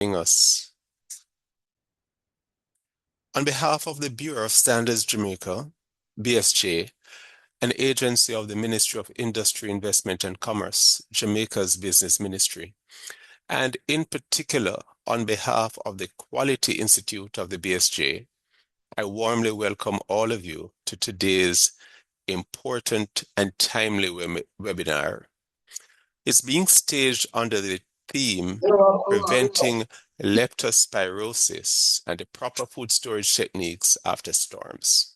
Us. On behalf of the Bureau of Standards Jamaica, BSJ, an agency of the Ministry of Industry, Investment and Commerce, Jamaica's business ministry, and in particular on behalf of the Quality Institute of the BSJ, I warmly welcome all of you to today's important and timely webinar. It's being staged under the theme Preventing Leptospirosis and the Proper Food Storage Techniques After Storms.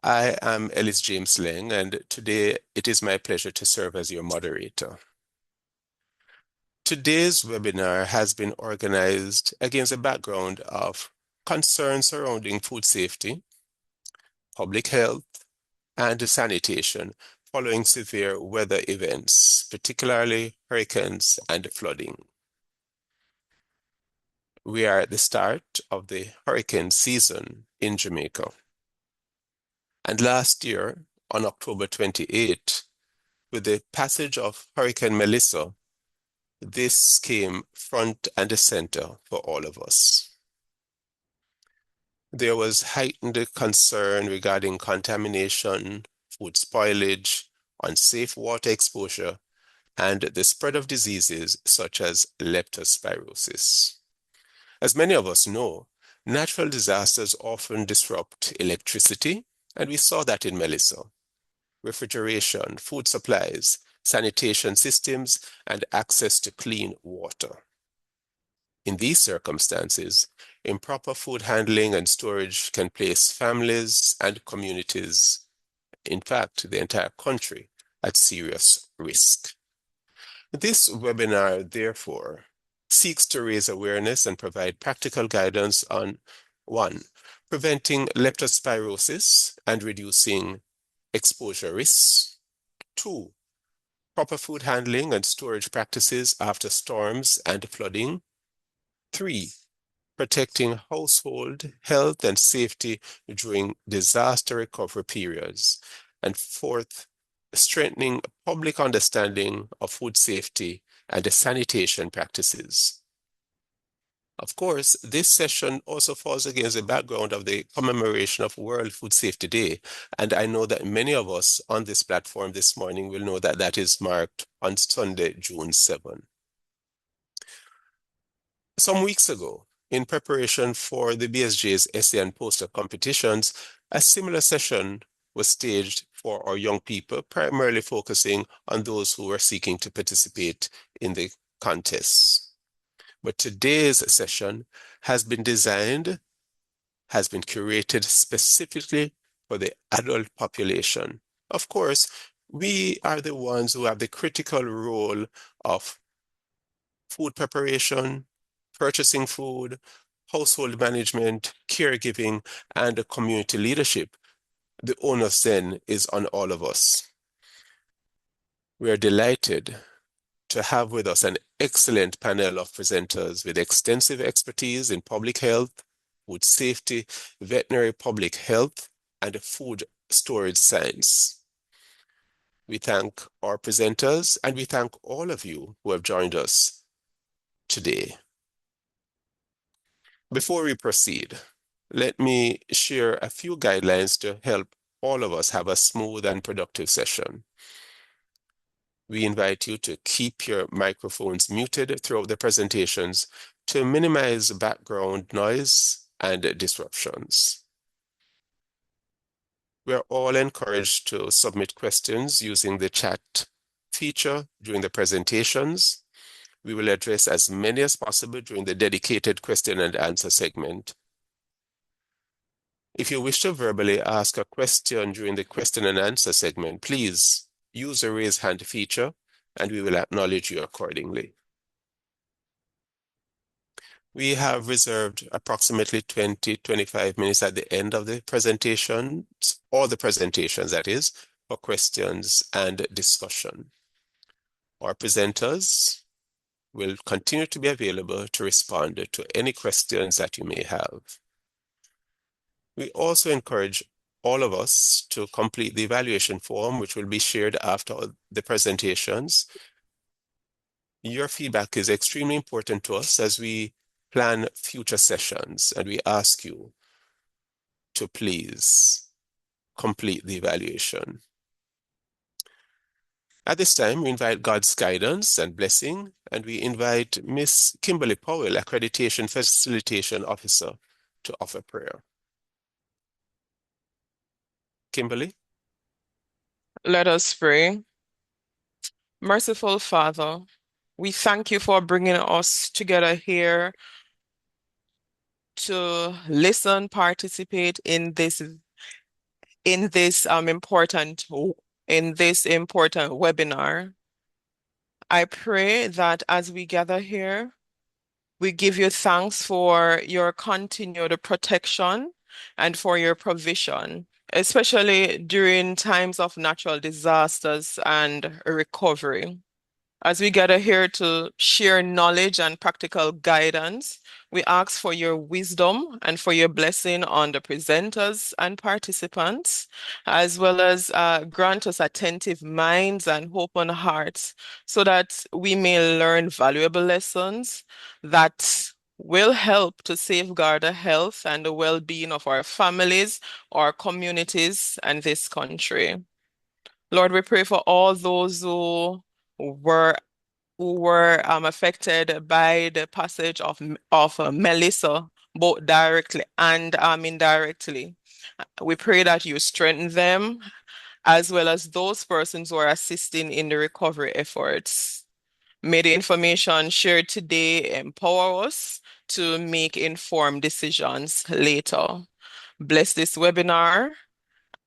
I am Ellis James Lang, and today it is my pleasure to serve as your moderator. Today's webinar has been organized against a background of concerns surrounding food safety, public health, and sanitation following severe weather events, particularly hurricanes and flooding. We are at the start of the hurricane season in Jamaica. And last year, on October 28, with the passage of Hurricane Melissa, this came front and center for all of us. There was heightened concern regarding contamination, food spoilage, unsafe water exposure, and the spread of diseases such as leptospirosis. As many of us know, natural disasters often disrupt electricity, and we saw that in Melissa. Refrigeration, food supplies, sanitation systems, and access to clean water. In these circumstances, improper food handling and storage can place families and communities, in fact, the entire country, at serious risk. This webinar, therefore, seeks to raise awareness and provide practical guidance on 1. Preventing leptospirosis and reducing exposure risks. 2. Proper food handling and storage practices after storms and flooding. 3. Protecting household health and safety during disaster recovery periods. And 4th, strengthening public understanding of food safety and sanitation practices. Of course, this session also falls against the background of the commemoration of World Food Safety Day, and I know that many of us on this platform this morning will know that that is marked on Sunday, June 7. Some weeks ago, in preparation for the BSJ's essay and poster competitions, a similar session was staged for our young people, primarily focusing on those who were seeking to participate in the contests. But today's session has been curated specifically for the adult population. Of course, we are the ones who have the critical role of food preparation, purchasing food, household management, caregiving, and community leadership. The onus then is on all of us. We are delighted to have with us an excellent panel of presenters with extensive expertise in public health, food safety, veterinary public health, and food storage science. We thank our presenters and we thank all of you who have joined us today. Before we proceed, let me share a few guidelines to help all of us have a smooth and productive session. We invite you to keep your microphones muted throughout the presentations to minimize background noise and disruptions. We are all encouraged to submit questions using the chat feature during the presentations. We will address as many as possible during the dedicated question and answer segment. If you wish to verbally ask a question during the question and answer segment, please use the raise hand feature and we will acknowledge you accordingly. We have reserved approximately 20-25 minutes at the end of the presentations, or the presentations that is, for questions and discussion. Our presenters will continue to be available to respond to any questions that you may have. We also encourage all of us to complete the evaluation form, which will be shared after the presentations. Your feedback is extremely important to us as we plan future sessions, and we ask you to please complete the evaluation. At this time, we invite God's guidance and blessing, and we invite Miss Kimberly Powell, Accreditation Facilitation Officer, to offer prayer. Kimberly? Let us pray. Merciful Father, we thank you for bringing us together here to listen, participate in this important webinar. I pray that as we gather here, we give you thanks for your continued protection and for your provision, especially during times of natural disasters and recovery. As we gather here to share knowledge and practical guidance, we ask for your wisdom and for your blessing on the presenters and participants, as well as grant us attentive minds and open hearts so that we may learn valuable lessons that will help to safeguard the health and the well-being of our families, our communities, and this country. Lord, we pray for all those were affected by the passage of Melissa, both directly and indirectly. We pray that you strengthen them, as well as those persons who are assisting in the recovery efforts. May the information shared today empower us to make informed decisions later. Bless this webinar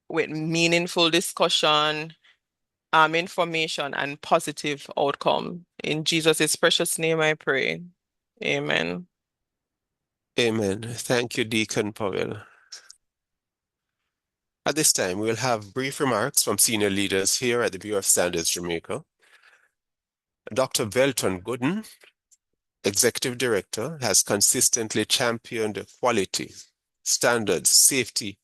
with meaningful discussion, information, and positive outcome. In Jesus' precious name I pray. Amen. Amen. Thank you, Deacon Powell. At this time, we'll have brief remarks from senior leaders here at the Bureau of Standards Jamaica. Dr. Velton Gooden, Executive Director, has consistently championed quality, standards, safety,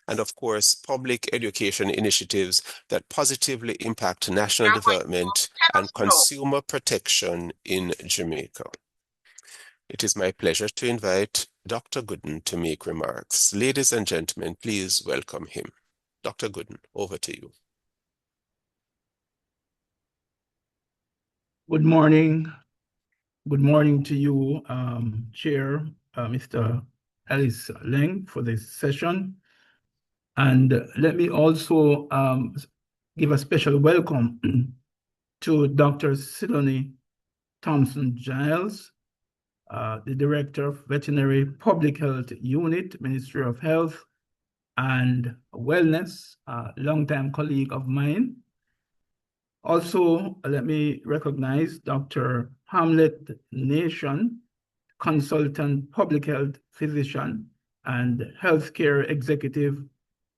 and of course, public education initiatives that positively impact national development and consumer protection in Jamaica. It is my pleasure to invite Dr. Gooden to make remarks. Ladies and gentlemen, please welcome him. Dr. Gooden, over to you. Good morning. Good morning to you, Chair, Mr. Alice Leng, for this session. And let me also give a special welcome to Dr. Sidonie Thompson-Giles, the Director of Veterinary Public Health Unit, Ministry of Health and Wellness, a longtime colleague of mine. Also, let me recognize Dr. Hamlet Nation, consultant public health physician and healthcare executive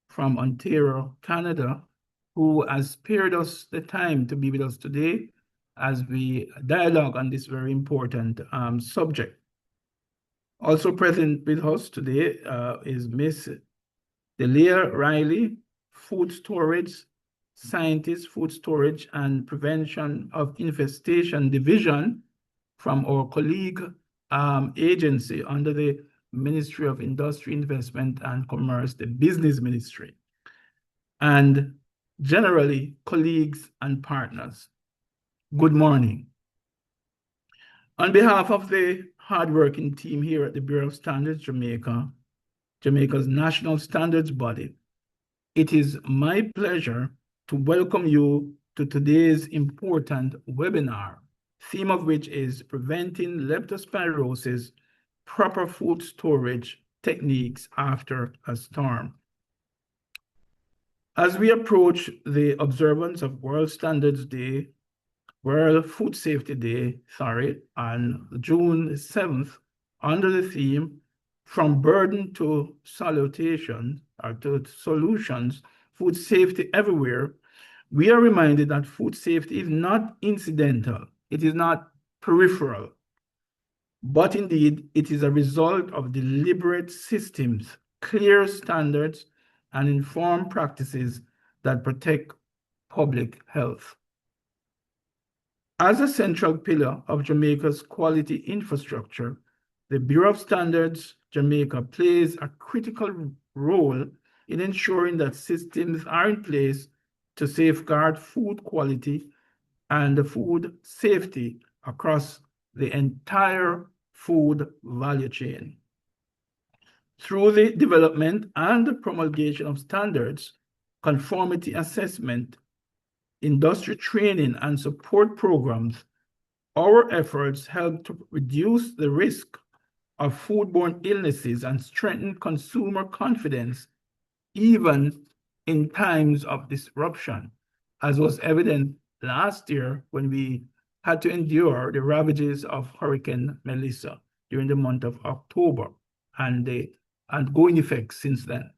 from Ontario, Canada, who has spared us the time to be with us today as we dialogue on this very important subject. Also present with us today is Miss Delia Riley, food storage scientist, food storage and prevention of infestation division from our colleague agency under the Ministry of Industry, Investment and Commerce, the Business Ministry, and generally colleagues and partners. Good morning. On behalf of the hardworking team here at the Bureau of Standards Jamaica, Jamaica's national standards body, it is my pleasure to welcome you to today's important webinar, theme of which is Preventing Leptospirosis, Proper Food Storage Techniques After a Storm. As we approach the observance of World Food Safety Day, on June 7th, under the theme, From Burden to Salutation, or to Solutions, Food Safety Everywhere, we are reminded that food safety is not incidental, it is not peripheral, but indeed it is a result of deliberate systems, clear standards, and informed practices that protect public health. As a central pillar of Jamaica's quality infrastructure, the Bureau of Standards Jamaica plays a critical role in ensuring that systems are in place to safeguard food quality and food safety across the entire food value chain. Through the development and promulgation of standards, conformity assessment, industry training, and support programs, our efforts help to reduce the risk of foodborne illnesses and strengthen consumer confidence, even in times of disruption, as was evident last year when we had to endure the ravages of Hurricane Melissa during the month of October and going effect since then.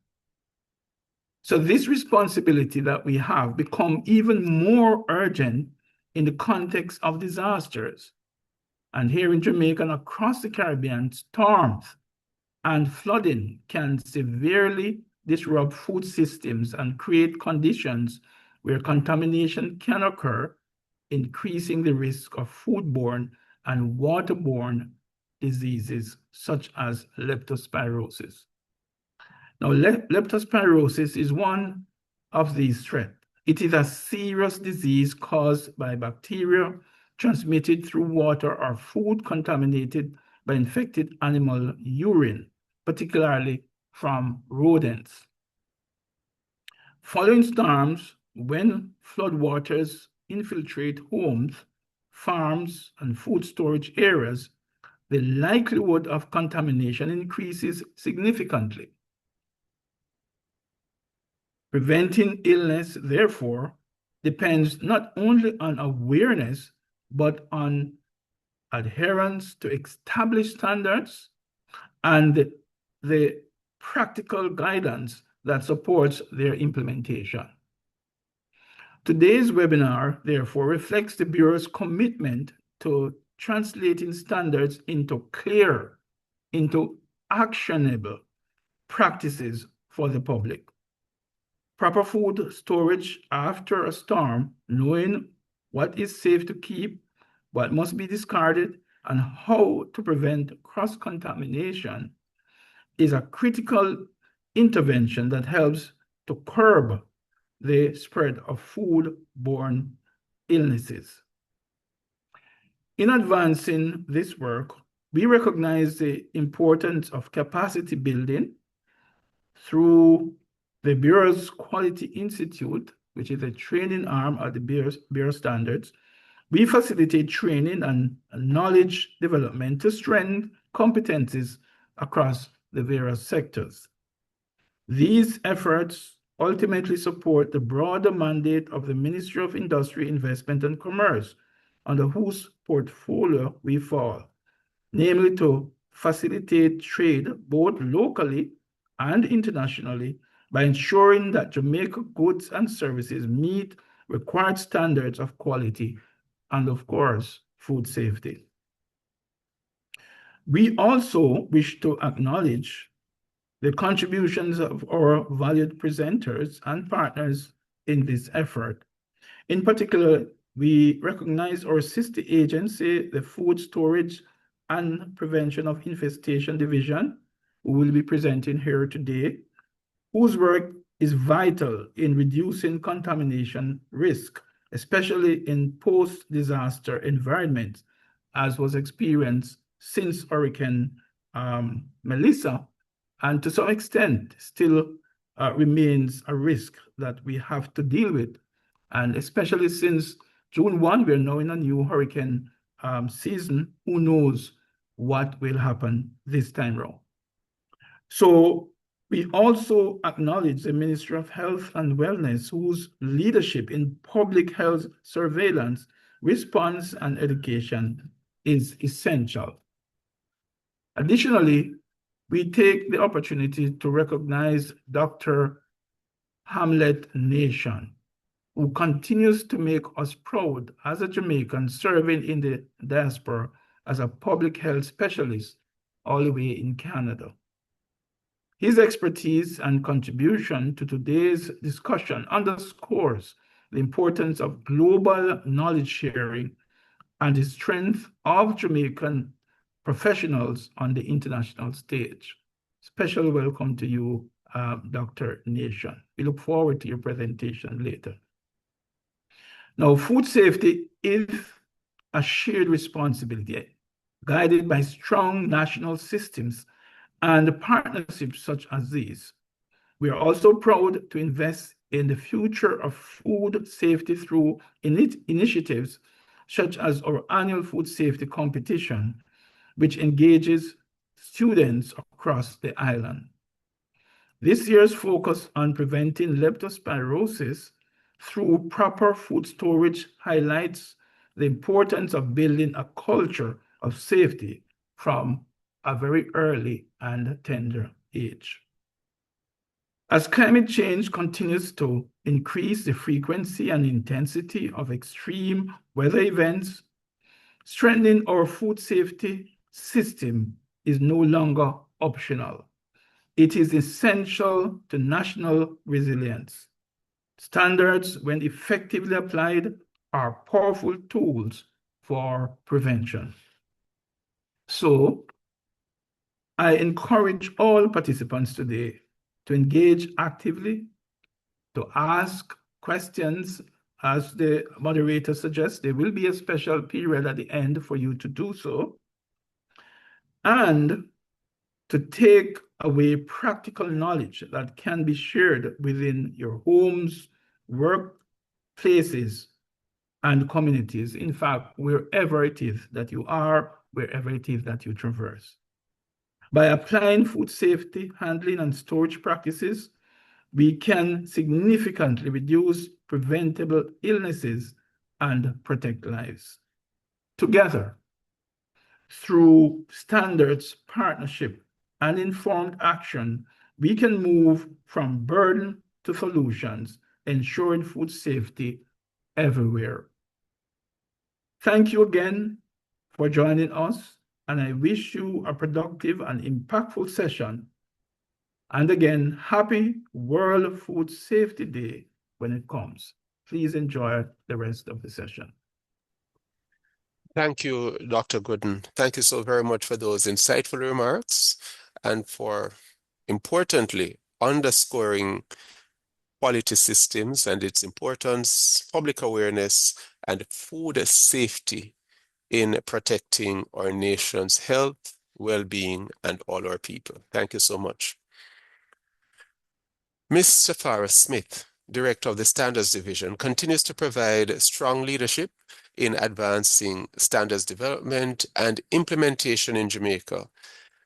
So this responsibility that we have become even more urgent in the context of disasters. And here in Jamaica and across the Caribbean, storms and flooding can severely disrupt food systems and create conditions where contamination can occur, increasing the risk of foodborne and waterborne diseases such as leptospirosis. Now, leptospirosis is one of these threats. It is a serious disease caused by bacteria transmitted through water or food contaminated by infected animal urine, particularly from rodents. Following storms, when floodwaters infiltrate homes, farms, and food storage areas, the likelihood of contamination increases significantly. Preventing illness, therefore, depends not only on awareness, but on adherence to established standards and the practical guidance that supports their implementation. Today's webinar, therefore, reflects the Bureau's commitment to translating standards into clear, into actionable practices for the public. Proper food storage after a storm, knowing what is safe to keep, what must be discarded, and how to prevent cross-contamination is a critical intervention that helps to curb the spread of foodborne illnesses. In advancing this work, we recognize the importance of capacity building through the Bureau's Quality Institute, which is a training arm of the Bureau standards. We facilitate training and knowledge development to strengthen competencies across the various sectors. These efforts ultimately support the broader mandate of the Ministry of Industry, Investment and Commerce, under whose portfolio we fall, namely to facilitate trade both locally and internationally by ensuring that Jamaica goods and services meet required standards of quality and, of course, food safety. We also wish to acknowledge the contributions of our valued presenters and partners in this effort. In particular, we recognize our sister agency, the Food Storage and Prevention of Infestation Division, who will be presenting here today, whose work is vital in reducing contamination risk, especially in post-disaster environments, as was experienced since Hurricane Melissa, and to some extent still remains a risk that we have to deal with. And especially since June 1, we're now in a new hurricane season, who knows what will happen this time around. So we also acknowledge the Ministry of Health and Wellness, whose leadership in public health surveillance, response, and education is essential. Additionally, we take the opportunity to recognize Dr. Hamlet Nation, who continues to make us proud as a Jamaican serving in the diaspora as a public health specialist all the way in Canada. His expertise and contribution to today's discussion underscores the importance of global knowledge sharing and the strength of Jamaican professionals on the international stage. Special welcome to you, Dr. Nation. We look forward to your presentation later. Now, food safety is a shared responsibility, guided by strong national systems and partnerships such as these. We are also proud to invest in the future of food safety through initiatives such as our annual food safety competition, which engages students across the island. This year's focus on preventing leptospirosis through proper food storage highlights the importance of building a culture of safety from a very early and tender age. As climate change continues to increase the frequency and intensity of extreme weather events, strengthening our food safety system is no longer optional. It is essential to national resilience. Standards, when effectively applied, are powerful tools for prevention. So, I encourage all participants today to engage actively, to ask questions. As the moderator suggests, there will be a special period at the end for you to do so, and to take away practical knowledge that can be shared within your homes, workplaces, and communities. In fact, wherever it is that you are, wherever it is that you traverse. By applying food safety, handling, and storage practices, we can significantly reduce preventable illnesses and protect lives. Together, through standards, partnership, and informed action, we can move from burden to solutions, ensuring food safety everywhere. Thank you again for joining us, and I wish you a productive and impactful session. And again, happy World Food Safety Day when it comes. Please enjoy the rest of the session. Thank you, Dr. Gooden. Thank you so very much for those insightful remarks and for, importantly, underscoring quality systems and its importance, public awareness, and food safety in protecting our nation's health, well-being, and all our people. Thank you so much. Ms. Safara Smith, Director of the Standards Division, continues to provide strong leadership in advancing standards development and implementation in Jamaica,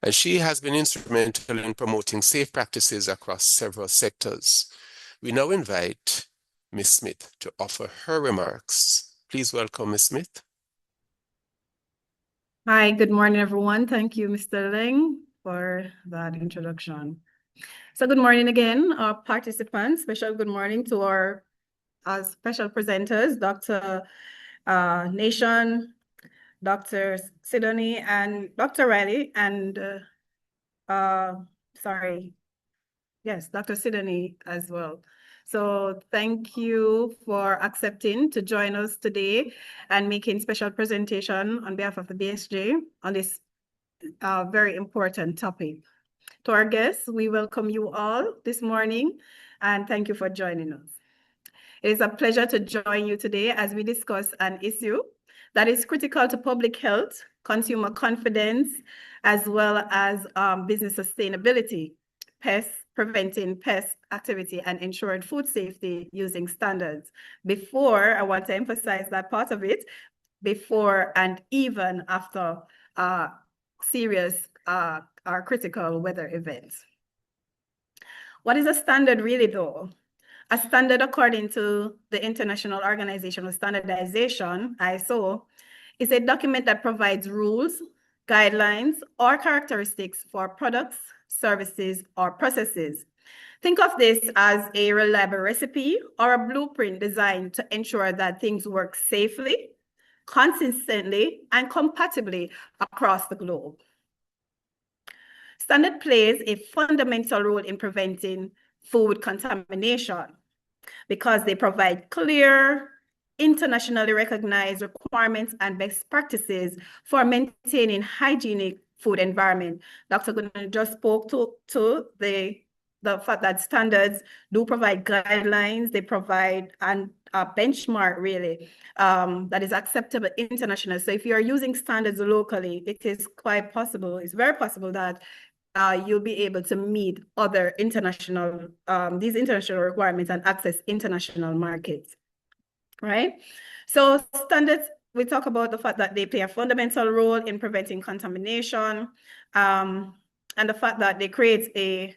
and she has been instrumental in promoting safe practices across several sectors. We now invite Ms. Smith to offer her remarks. Please welcome Ms. Smith. Hi, good morning, everyone. Thank you, Mr. Leng, for that introduction. So good morning again, our participants. Special good morning to our special presenters, Dr. Nation, Dr. Sidney, and Dr. Riley, and Dr. Sidney as well. So thank you for accepting to join us today and making special presentation on behalf of the BSJ on this very important topic. To our guests, we welcome you all this morning and thank you for joining us. It is a pleasure to join you today as we discuss an issue that is critical to public health, consumer confidence, as well as business sustainability, preventing pest activity and ensuring food safety using standards. Before, I want to emphasize that part of it, before and even after serious or critical weather events. What is a standard really though? A standard, according to the International Organization of Standardization, ISO, is a document that provides rules, guidelines, or characteristics for products, services, or processes. Think of this as a reliable recipe or a blueprint designed to ensure that things work safely, consistently, and compatibly across the globe. Standard plays a fundamental role in preventing food contamination because they provide clear, internationally recognized requirements and best practices for maintaining hygienic food environment. Dr. Gunnar just spoke to the fact that standards do provide guidelines, they provide a benchmark really that is acceptable internationally. So if you are using standards locally, it is quite possible, it's very possible that you'll be able to meet other international, these international requirements and access international markets, right? So standards, we talk about the fact that they play a fundamental role in preventing contamination, and the fact that they create a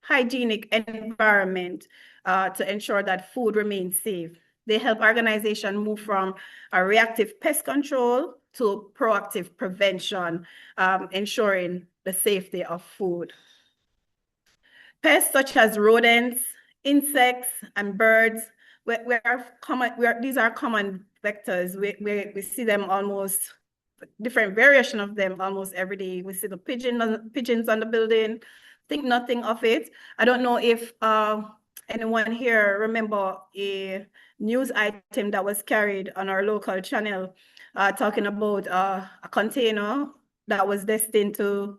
hygienic environment to ensure that food remains safe. They help organizations move from a reactive pest control to proactive prevention, ensuring the safety of food. Pests such as rodents, insects, and birds, these are common vectors. We see them almost, different variation of them almost every day. We see the pigeons on the building. Think nothing of it. I don't know if anyone here remember a news item that was carried on our local channel talking about a container that was destined to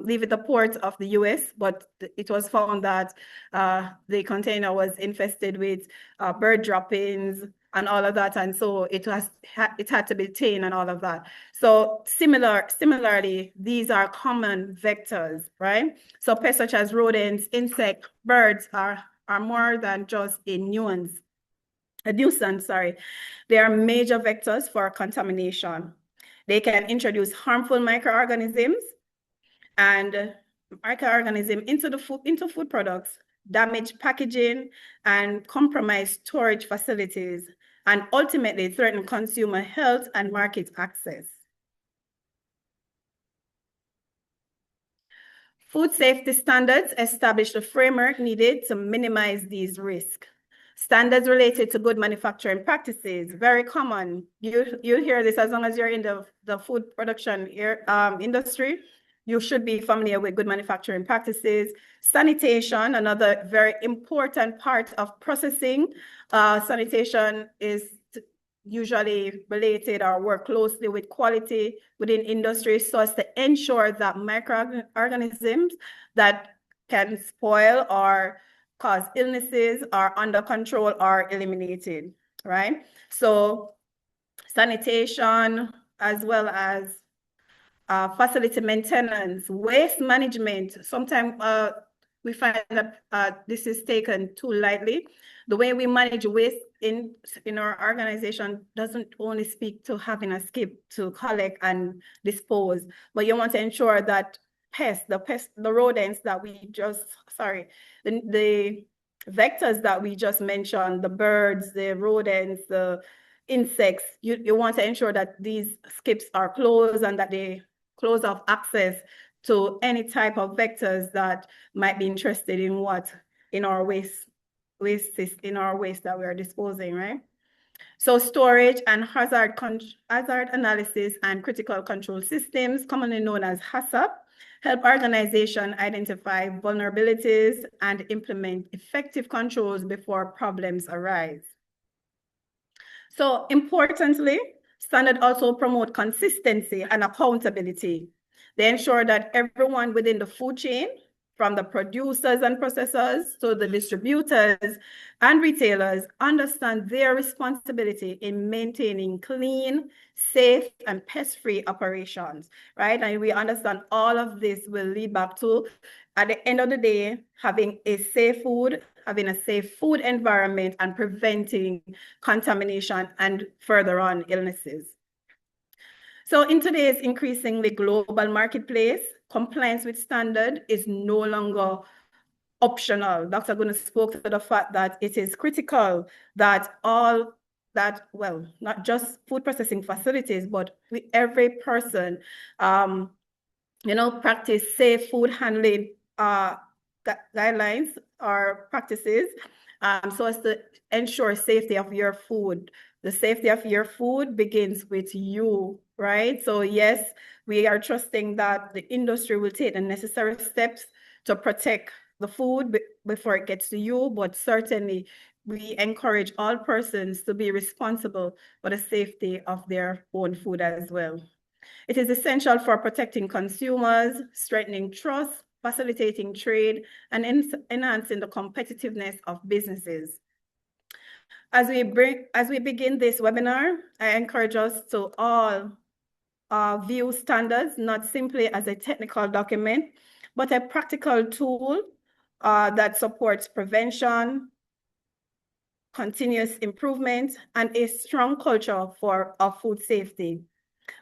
leave at the port of the US, but it was found that the container was infested with bird droppings and all of that, and so it had to be taken and all of that. So similarly, these are common vectors, right? So pests such as rodents, insects, birds are more than just a nuisance. They are major vectors for contamination. They can introduce harmful microorganisms into food products, damage packaging, and compromise storage facilities, and ultimately threaten consumer health and market access. Food safety standards establish the framework needed to minimize these risks. Standards related to good manufacturing practices, very common. You'll hear this as long as you're in the food production industry. You should be familiar with good manufacturing practices. Sanitation, another very important part of processing. Sanitation is usually related or work closely with quality within industry so as to ensure that microorganisms that can spoil or cause illnesses are under control or eliminated, right? So sanitation, as well as facility maintenance, waste management. Sometimes we find that this is taken too lightly. The way we manage waste in our organization doesn't only speak to having a skip to collect and dispose, but you want to ensure that the rodents that we just, the vectors that we just mentioned, the birds, the rodents, the insects, you want to ensure that these skips are closed and that they close off access to any type of vectors that might be interested in our waste that we are disposing, right? So storage and hazard analysis and critical control systems, commonly known as HACCP, help organizations identify vulnerabilities and implement effective controls before problems arise. So importantly, standards also promote consistency and accountability. They ensure that everyone within the food chain, from the producers and processors to the distributors and retailers, understand their responsibility in maintaining clean, safe, and pest-free operations, right? And we understand all of this will lead back to, at the end of the day, having a safe food environment and preventing contamination and further on illnesses. So in today's increasingly global marketplace, compliance with standard is no longer optional. Dr. Gunnar spoke to the fact that it is critical that not just food processing facilities, but every person, practice safe food handling guidelines or practices, so as to ensure safety of your food. The safety of your food begins with you, right? So yes, we are trusting that the industry will take the necessary steps to protect the food before it gets to you, but certainly we encourage all persons to be responsible for the safety of their own food as well. It is essential for protecting consumers, strengthening trust, facilitating trade, and enhancing the competitiveness of businesses. As we begin this webinar, I encourage us to all view standards not simply as a technical document, but a practical tool that supports prevention, continuous improvement, and a strong culture of food safety.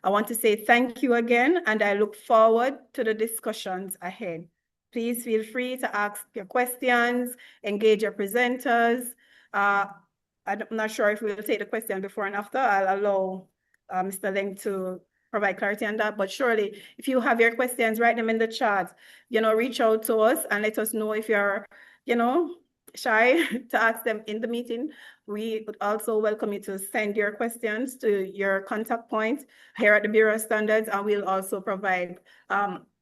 I want to say thank you again, and I look forward to the discussions ahead. Please feel free to ask your questions, engage your presenters. I'm not sure if we'll take the question before and after. I'll allow Mr. Leng to provide clarity on that, but surely if you have your questions, write them in the chat, reach out to us and let us know if you're, shy to ask them in the meeting. We would also welcome you to send your questions to your contact point here at the Bureau of Standards, and we'll also provide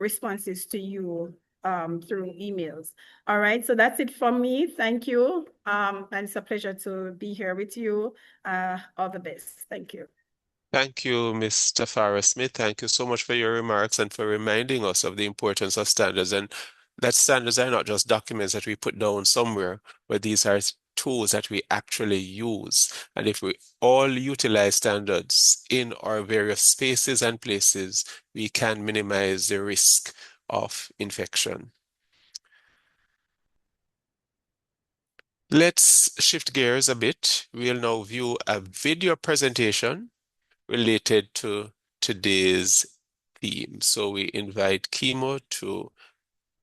responses to you through emails. All right, so that's it from me. Thank you. And it's a pleasure to be here with you. All the best. Thank you. Thank you, Mr. Farah Smith. Thank you so much for your remarks and for reminding us of the importance of standards, and that standards are not just documents that we put down somewhere, but these are tools that we actually use. And if we all utilize standards in our various spaces and places, we can minimize the risk of infection. Let's shift gears a bit. We'll now view a video presentation related to today's theme. So we invite Kimo to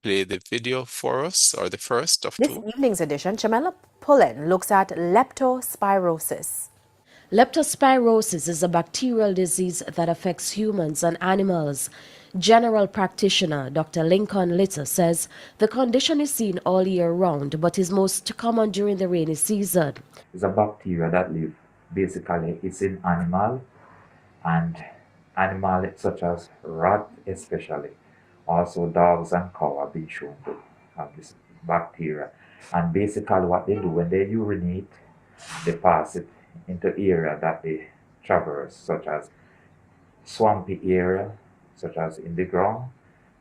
play the video for us, or the first of This two. evening's edition, Jamela Pullen looks at leptospirosis. Leptospirosis is a bacterial disease that affects humans and animals. General practitioner Dr. Lincoln Litter says the condition is seen all year round but is most common during the rainy season. It's a bacteria that live, basically it's in animal, and animal such as rat especially. Also dogs and cow have been shown to have this bacteria. And basically what they do when they urinate, they pass it into area that they traverse, such as swampy area, such as in the ground,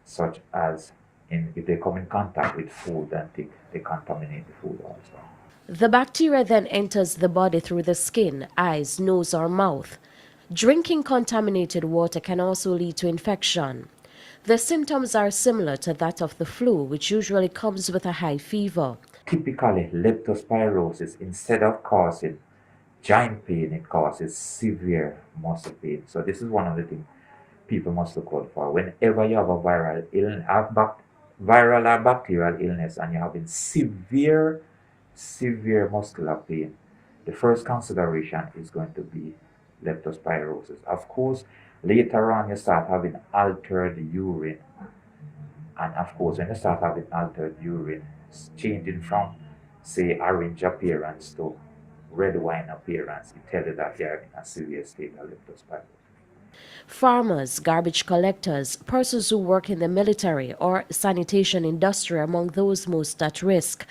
such as if they come in contact with food and they contaminate the food also. The bacteria then enters the body through the skin, eyes, nose or mouth. Drinking contaminated water can also lead to infection. The symptoms are similar to that of the flu, which usually comes with a high fever. Typically, leptospirosis, instead of causing joint pain, it causes severe muscle pain. So this is one of the things people must look out for. Whenever you have a viral illness, viral or bacterial illness, and you're having severe muscular pain, the first consideration is going to be leptospirosis. Of course, later on you start having altered urine. And of course, when you start having altered urine, changing from, say, orange appearance to red wine appearance, it tells you that you're in a severe state of leptospirosis. Farmers, garbage collectors, persons who work in the military or sanitation industry are among those most at risk.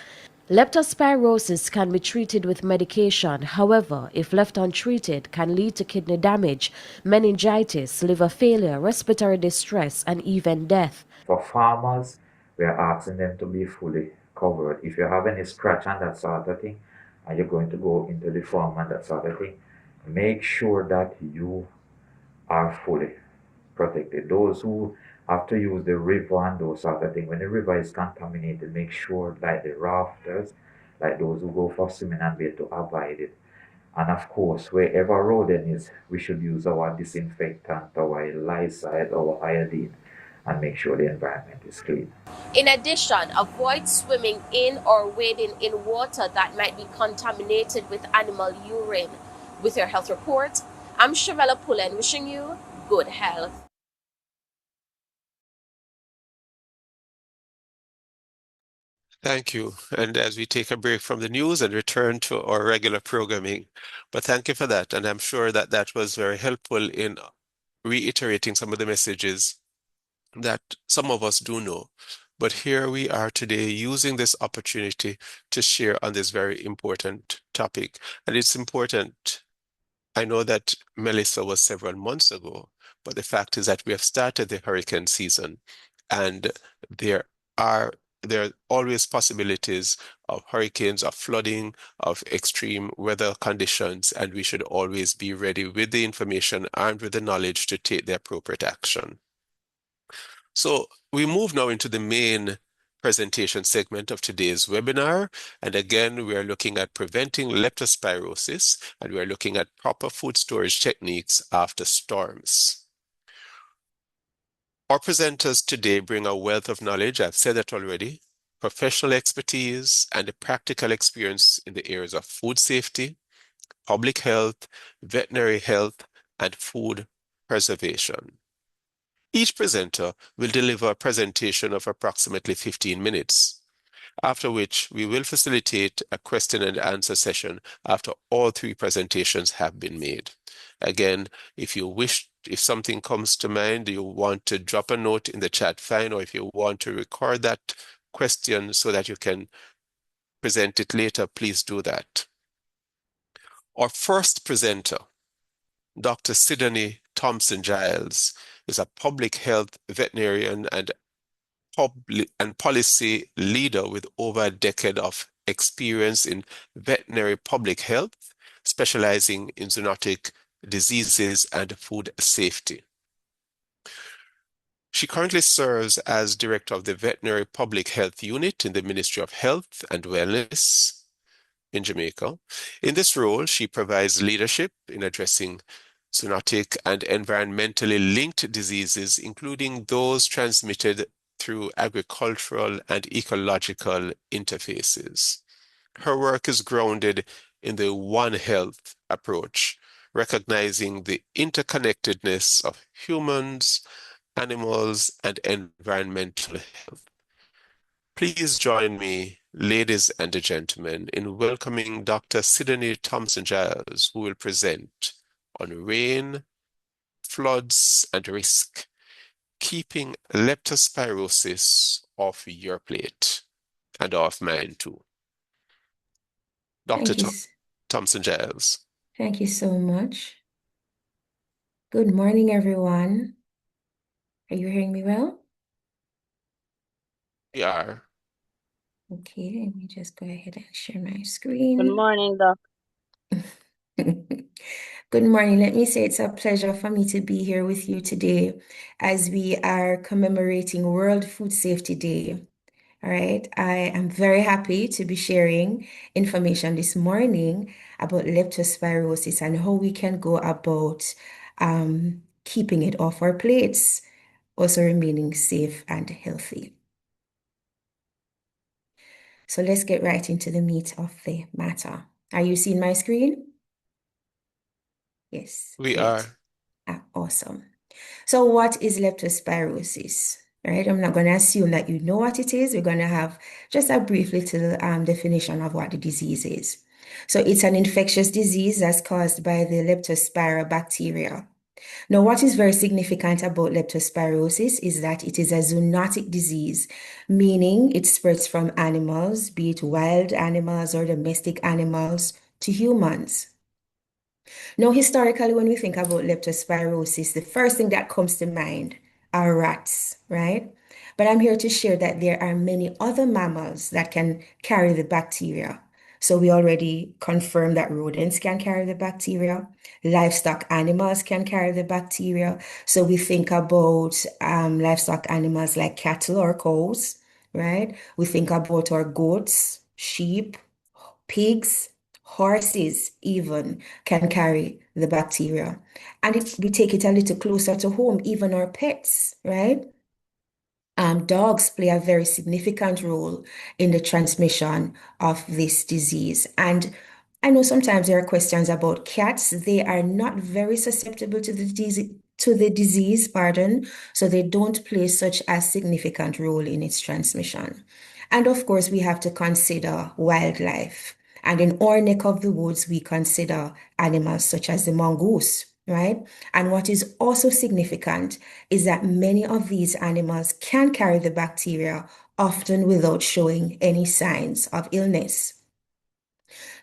Leptospirosis can be treated with medication. However, if left untreated, can lead to kidney damage, meningitis, liver failure, respiratory distress, and even death. For farmers, we are asking them to be fully covered. If you have any scratch and that sort of thing, and you're going to go into the farm and that sort of thing, make sure that you are fully protected. Those who have to use the river and those sort of things, when the river is contaminated, make sure, like the rafters, like those who go for swimming and be to avoid it. And of course, wherever rodent is, we should use our disinfectant, our lysol, our iodine, and make sure the environment is clean. In addition, avoid swimming in or wading in water that might be contaminated with animal urine. With your health report, I'm Shavella Pullen wishing you good health. Thank you. And as we take a break from the news and return to our regular programming, but thank you for that. And I'm sure that that was very helpful in reiterating some of the messages that some of us do know, But here we are today using this opportunity to share on this very important topic. And it's important. I know that Melissa was several months ago, but the fact is that we have started the hurricane season, and there are there are always possibilities of hurricanes, of flooding, of extreme weather conditions, and we should always be ready with the information and with the knowledge to take the appropriate action. So we move now into the main presentation segment of today's webinar. And again, we are looking at preventing leptospirosis, and we are looking at proper food storage techniques after storms. Our presenters today bring a wealth of knowledge, I've said that already, professional expertise, and a practical experience in the areas of food safety, public health, veterinary health, and food preservation. Each presenter will deliver a presentation of approximately 15 minutes, after which we will facilitate a question and answer session after all three presentations have been made. Again, if something comes to mind, you want to drop a note in the chat, fine, or if you want to record that question so that you can present it later, please do that. Our first presenter, Dr. Sydney Thompson-Giles, is a public health veterinarian and policy leader with over a decade of experience in veterinary public health, specializing in zoonotic diseases and food safety. She currently serves as director of the Veterinary Public Health Unit in the Ministry of Health and Wellness in Jamaica. In this role, she provides leadership in addressing zoonotic and environmentally linked diseases, including those transmitted through agricultural and ecological interfaces. Her work is grounded in the One Health approach, recognizing the interconnectedness of humans, animals, and environmental health. Please join me, ladies and gentlemen, in welcoming Dr. Sydney Thompson-Giles, who will present on rain, floods, and risk, keeping leptospirosis off your plate and off mine too. Dr. Thompson-Giles. Thank you so much. Good morning, everyone. Are you hearing me well? We are. Okay, let me just go ahead and share my screen. Good morning, Doc. Good morning. Let me say it's a pleasure for me to be here with you today as we are commemorating World Food Safety Day. All right, I am very happy to be sharing information this morning about leptospirosis and how we can go about keeping it off our plates, also remaining safe and healthy. So let's get right into the meat of the matter. Are you seeing my screen? Yes. We great. are. Awesome. So what is leptospirosis? Right? I'm not going to assume that you know what it is. We're going to have just a brief little definition of what the disease is. So it's an infectious disease that's caused by the Leptospira bacteria. Now, what is very significant about leptospirosis is that it is a zoonotic disease, meaning it spreads from animals, be it wild animals or domestic animals, to humans. Now, historically, when we think about leptospirosis, the first thing that comes to mind are rats, right? But I'm here to share that there are many other mammals that can carry the bacteria. So we already confirmed that rodents can carry the bacteria. Livestock animals can carry the bacteria. So we think about livestock animals like cattle or cows, right? We think about our goats, sheep, pigs, horses even can carry the bacteria. And we take it a little closer to home, even our pets, right? Dogs play a very significant role in the transmission of this disease. And I know sometimes there are questions about cats. They are not very susceptible to the disease, pardon, so they don't play such a significant role in its transmission. And of course, we have to consider wildlife. And in our neck of the woods, we consider animals such as the mongoose, right? And what is also significant is that many of these animals can carry the bacteria often without showing any signs of illness.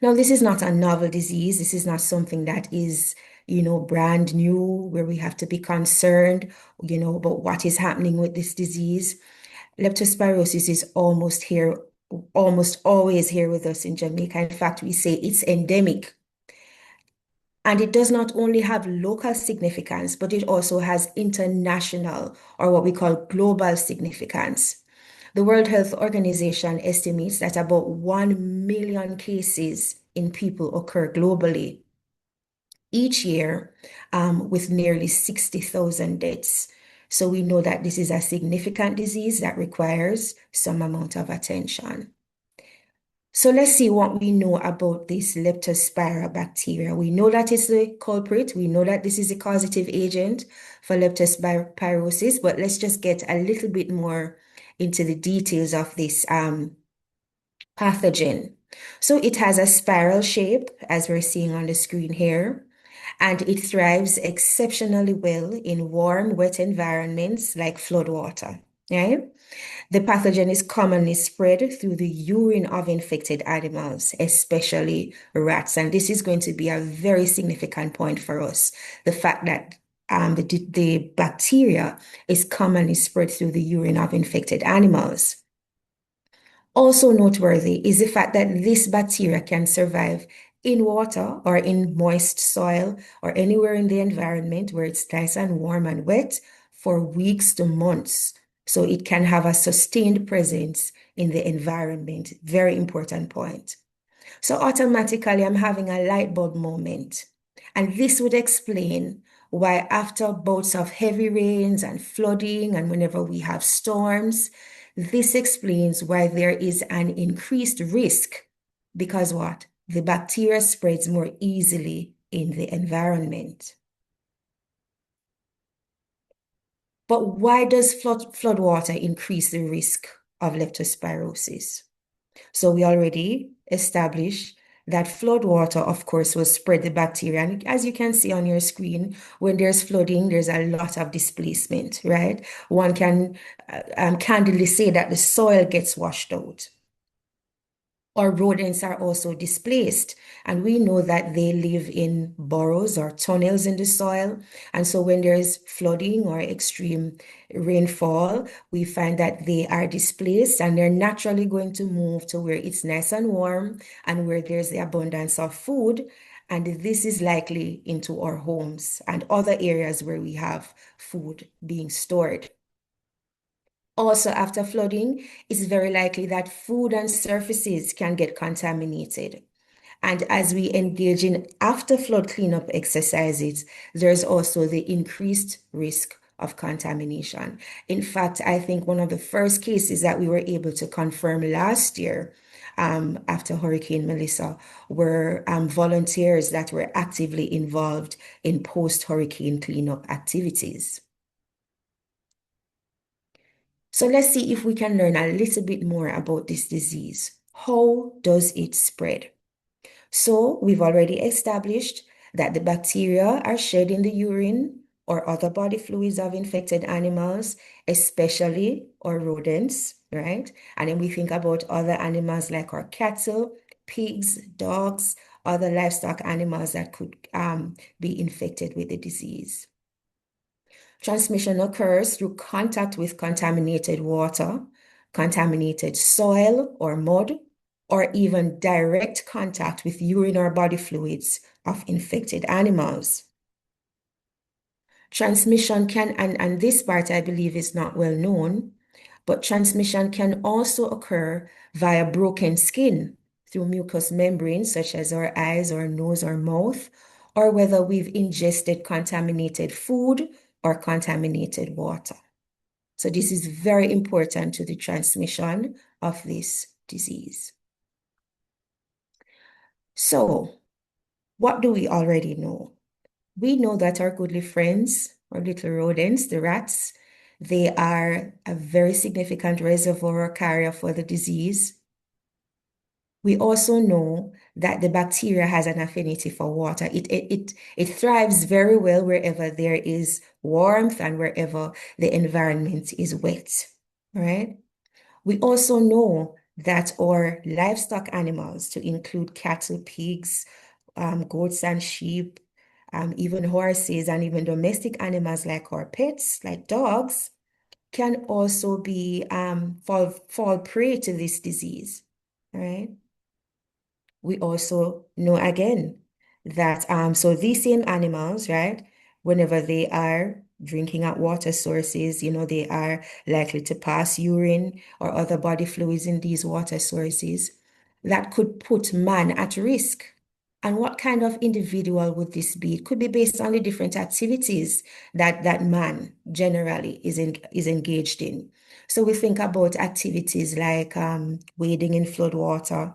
Now, this is not a novel disease. This is not something that is, brand new, where we have to be concerned, about what is happening with this disease. Leptospirosis is almost always here with us in Jamaica. In fact, we say it's endemic. And it does not only have local significance, but it also has international, or what we call global significance. The World Health Organization estimates that about 1 million cases in people occur globally each year, with nearly 60,000 deaths. So we know that this is a significant disease that requires some amount of attention. So let's see what we know about this Leptospira bacteria. We know that it's the culprit. We know that this is a causative agent for leptospirosis, but let's just get a little bit more into the details of this pathogen. So it has a spiral shape, as we're seeing on the screen here, and it thrives exceptionally well in warm, wet environments like floodwater, right? The pathogen is commonly spread through the urine of infected animals, especially rats. And this is going to be a very significant point for us. The fact that the bacteria is commonly spread through the urine of infected animals. Also noteworthy is the fact that this bacteria can survive in water or in moist soil or anywhere in the environment where it's nice and warm and wet for weeks to months. So it can have a sustained presence in the environment. Very important point. So automatically I'm having a light bulb moment. And this would explain why after bouts of heavy rains and flooding and whenever we have storms, this explains why there is an increased risk, because what? The bacteria spreads more easily in the environment. But why does floodwater increase the risk of leptospirosis? So we already established that floodwater, of course, will spread the bacteria. And as you can see on your screen, when there's flooding, there's a lot of displacement, right? One can candidly say that the soil gets washed out. Or rodents are also displaced. And we know that they live in burrows or tunnels in the soil. And so when there's flooding or extreme rainfall, we find that they are displaced and they're naturally going to move to where it's nice and warm and where there's the abundance of food. And this is likely into our homes and other areas where we have food being stored. Also, after flooding, it's very likely that food and surfaces can get contaminated. And as we engage in after flood cleanup exercises, there's also the increased risk of contamination. In fact, I think one of the first cases that we were able to confirm last year after Hurricane Melissa were volunteers that were actively involved in post-hurricane cleanup activities. So let's see if we can learn a little bit more about this disease. How does it spread? So we've already established that the bacteria are shed in the urine or other body fluids of infected animals, especially our rodents, right? And then we think about other animals like our cattle, pigs, dogs, other livestock animals that could be infected with the disease. Transmission occurs through contact with contaminated water, contaminated soil or mud, or even direct contact with urine or body fluids of infected animals. Transmission can, and this part I believe is not well known, but transmission can also occur via broken skin through mucous membranes such as our eyes or nose or mouth, or whether we've ingested contaminated food or contaminated water. So this is very important to the transmission of this disease. So what do we already know? We know that our goodly friends, our little rodents, the rats, they are a very significant reservoir or carrier for the disease. We also know that the bacteria has an affinity for water. It thrives very well wherever there is warmth and wherever the environment is wet, right? We also know that our livestock animals, to include cattle, pigs, goats and sheep, even horses, and even domestic animals like our pets, like dogs, can also be fall prey to this disease, right? We also know again that so these same animals, right, whenever they are drinking at water sources, they are likely to pass urine or other body fluids in these water sources that could put man at risk. And what kind of individual would this be? It could be based on the different activities that man generally is engaged in. So we think about activities like wading in flood water,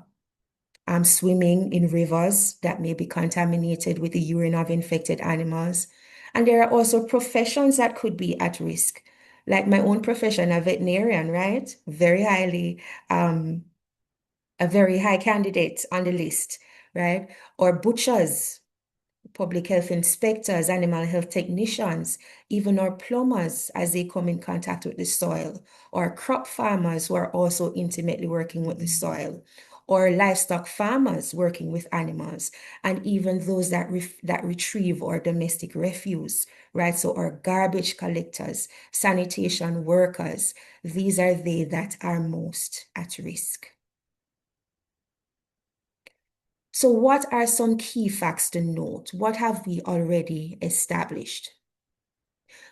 swimming in rivers that may be contaminated with the urine of infected animals. And there are also professions that could be at risk, like my own profession, a veterinarian, right? A very high candidate on the list, right? Or butchers, public health inspectors, animal health technicians, even our plumbers as they come in contact with the soil, or crop farmers who are also intimately working with the soil, or livestock farmers working with animals, and even those that retrieve our domestic refuse, right? So our garbage collectors, sanitation workers, these are they that are most at risk. So what are some key facts to note? What have we already established?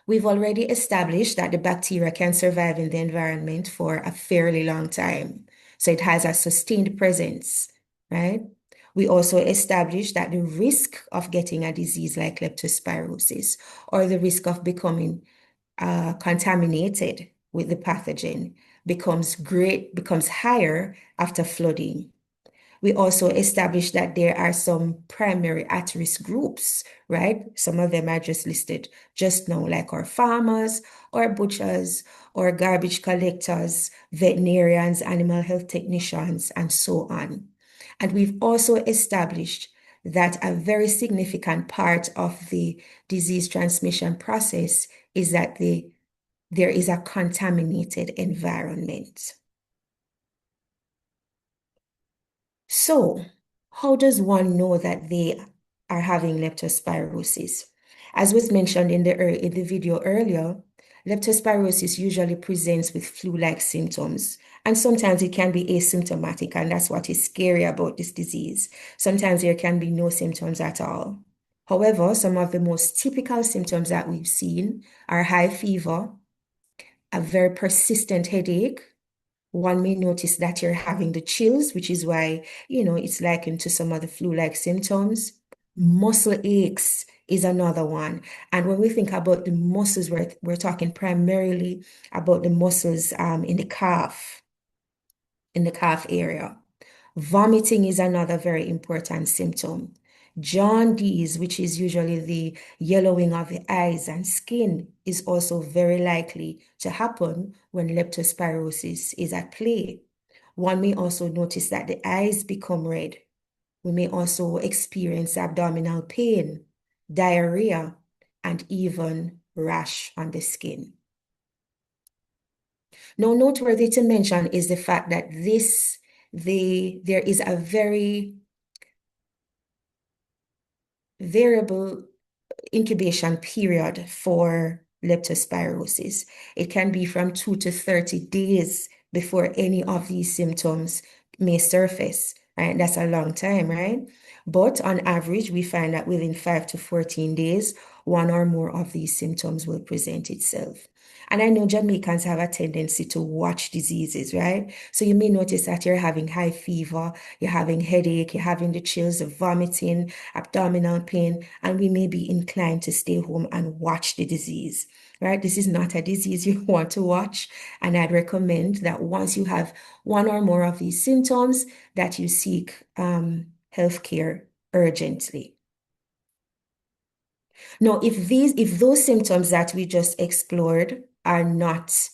We've already established that the bacteria can survive in the environment for a fairly long time. So it has a sustained presence, right? We also established that the risk of getting a disease like leptospirosis or the risk of becoming contaminated with the pathogen becomes higher after flooding. We also established that there are some primary at-risk groups, right? Some of them are just listed just now, like our farmers, or butchers, or garbage collectors, veterinarians, animal health technicians, and so on. And we've also established that a very significant part of the disease transmission process is that there is a contaminated environment. So, how does one know that they are having leptospirosis? As was mentioned in the video earlier, leptospirosis usually presents with flu-like symptoms, and sometimes it can be asymptomatic, and that's what is scary about this disease. Sometimes there can be no symptoms at all. However, some of the most typical symptoms that we've seen are high fever, a very persistent headache. One may notice that you're having the chills, which is why, it's likened to some of the flu-like symptoms. Muscle aches is another one. And when we think about the muscles, we're talking primarily about the muscles in the calf area. Vomiting is another very important symptom. Jaundice, which is usually the yellowing of the eyes and skin, is also very likely to happen when leptospirosis is at play. One may also notice that the eyes become red. We may also experience abdominal pain, diarrhea, and even rash on the skin. Now, noteworthy to mention is the fact that there is a very variable incubation period for leptospirosis. It can be from 2 to 30 days before any of these symptoms may surface, right? That's a long time, right? But on average, we find that within 5 to 14 days, one or more of these symptoms will present itself. And I know Jamaicans have a tendency to watch diseases, right? So you may notice that you're having high fever, you're having headache, you're having the chills, the vomiting, abdominal pain, and we may be inclined to stay home and watch the disease, right? This is not a disease you want to watch. And I'd recommend that once you have one or more of these symptoms, that you seek healthcare urgently. Now, if those symptoms that we just explored are not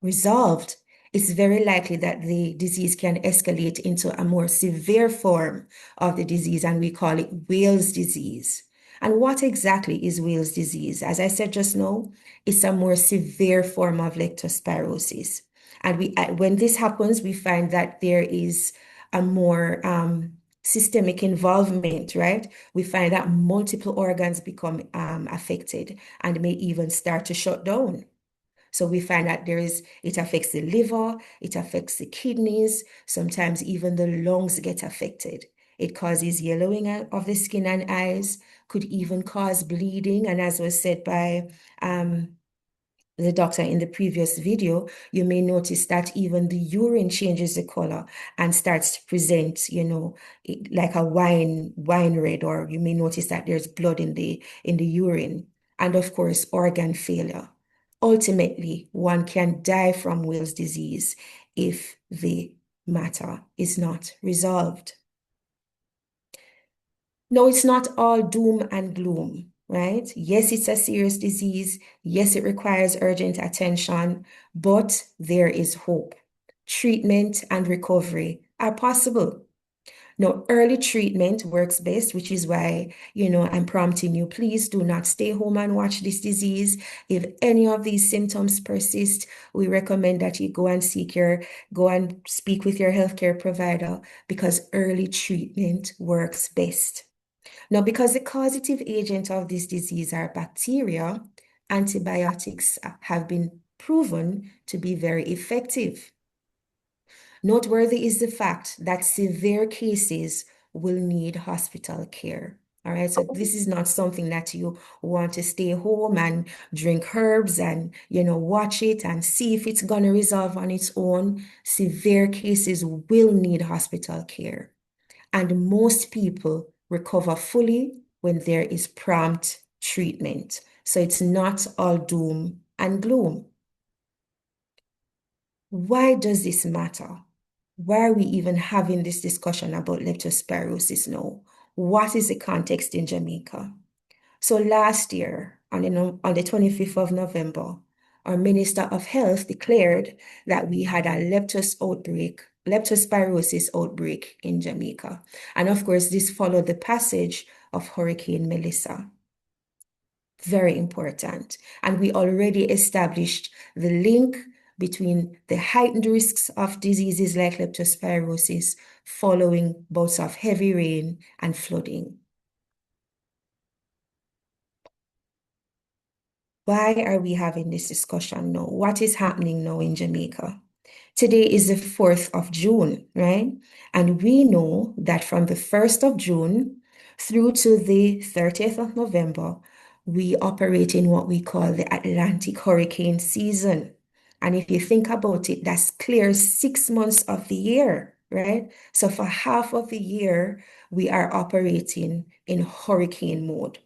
resolved, it's very likely that the disease can escalate into a more severe form of the disease, and we call it Weil's disease. And what exactly is Weil's disease? As I said just now, it's a more severe form of leptospirosis. And when this happens, we find that there is a more systemic involvement, right? We find that multiple organs become affected and may even start to shut down. So we find that it affects the liver, it affects the kidneys, sometimes even the lungs get affected. It causes yellowing of the skin and eyes, could even cause bleeding. And as was said by the doctor in the previous video, you may notice that even the urine changes the color and starts to present, like a wine red, or you may notice that there's blood in the urine. And of course, organ failure. Ultimately, one can die from Weil's disease if the matter is not resolved. No, it's not all doom and gloom, right? Yes, it's a serious disease. Yes, it requires urgent attention, but there is hope. Treatment and recovery are possible. Now, early treatment works best, which is why, I'm prompting you, please do not stay home and watch this disease. If any of these symptoms persist, we recommend that you go and speak with your healthcare provider, because early treatment works best. Now, because the causative agent of this disease are bacteria, antibiotics have been proven to be very effective. Noteworthy is the fact that severe cases will need hospital care. All right, so this is not something that you want to stay home and drink herbs and, watch it and see if it's going to resolve on its own. Severe cases will need hospital care. And most people recover fully when there is prompt treatment. So it's not all doom and gloom. Why does this matter? Why are we even having this discussion about leptospirosis now? What is the context in Jamaica? So last year, on the 25th of November, our Minister of Health declared that we had a leptospirosis outbreak in Jamaica. And of course, this followed the passage of Hurricane Melissa. Very important. And we already established the link between the heightened risks of diseases like leptospirosis following bouts of heavy rain and flooding. Why are we having this discussion now? What is happening now in Jamaica? Today is the 4th of June, right? And we know that from the 1st of June through to the 30th of November, we operate in what we call the Atlantic hurricane season. And if you think about it, that's clear 6 months of the year, right? So for half of the year, we are operating in hurricane mode.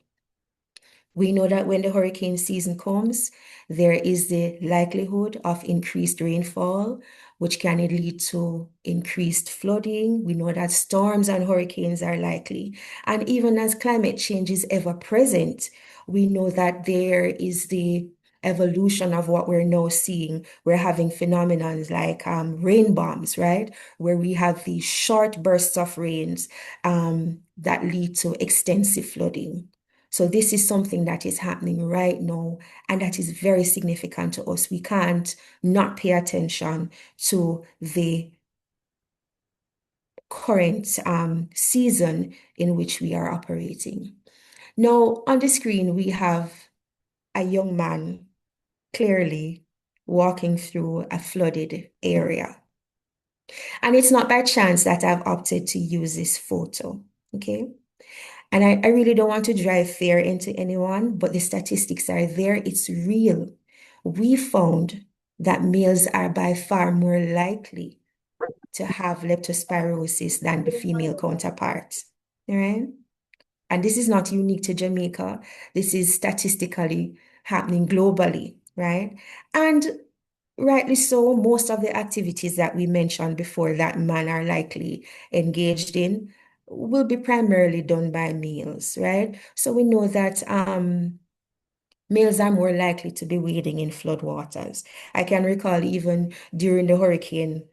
We know that when the hurricane season comes, there is the likelihood of increased rainfall, which can lead to increased flooding. We know that storms and hurricanes are likely. And even as climate change is ever present, we know that there is the evolution of what we're now seeing. We're having phenomena like rain bombs, right? Where we have these short bursts of rains that lead to extensive flooding. So this is something that is happening right now, and that is very significant to us. We can't not pay attention to the current season in which we are operating. Now, on the screen, we have a young man clearly walking through a flooded area. And it's not by chance that I've opted to use this photo, okay? And I really don't want to drive fear into anyone, but the statistics are there. It's real. We found that males are by far more likely to have leptospirosis than the female counterparts, all right? And this is not unique to Jamaica. This is statistically happening globally, right? And rightly so, most of the activities that we mentioned before that men are likely engaged in will be primarily done by males, right? So we know that males are more likely to be wading in floodwaters. I can recall even during Hurricane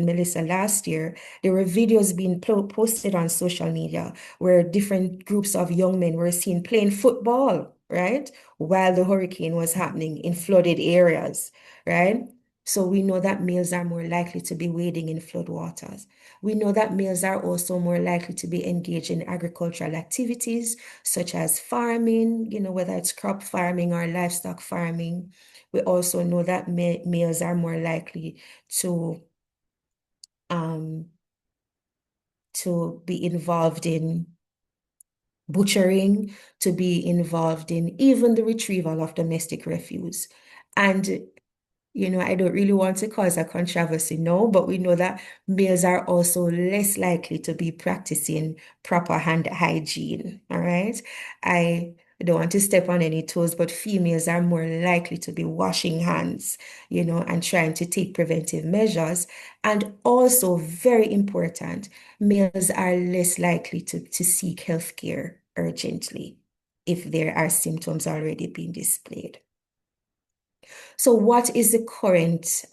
Melissa last year, there were videos being posted on social media where different groups of young men were seen playing football, right? While the hurricane was happening in flooded areas, right? So we know that males are more likely to be wading in floodwaters. We know that males are also more likely to be engaged in agricultural activities such as farming, whether it's crop farming or livestock farming. We also know that males are more likely to be involved in butchering, to be involved in even the retrieval of domestic refuse. And I don't really want to cause a controversy, no, but we know that males are also less likely to be practicing proper hand hygiene, all right? I don't want to step on any toes, but females are more likely to be washing hands, and trying to take preventive measures. And also, very important, males are less likely to seek healthcare urgently if there are symptoms already being displayed. So what is the current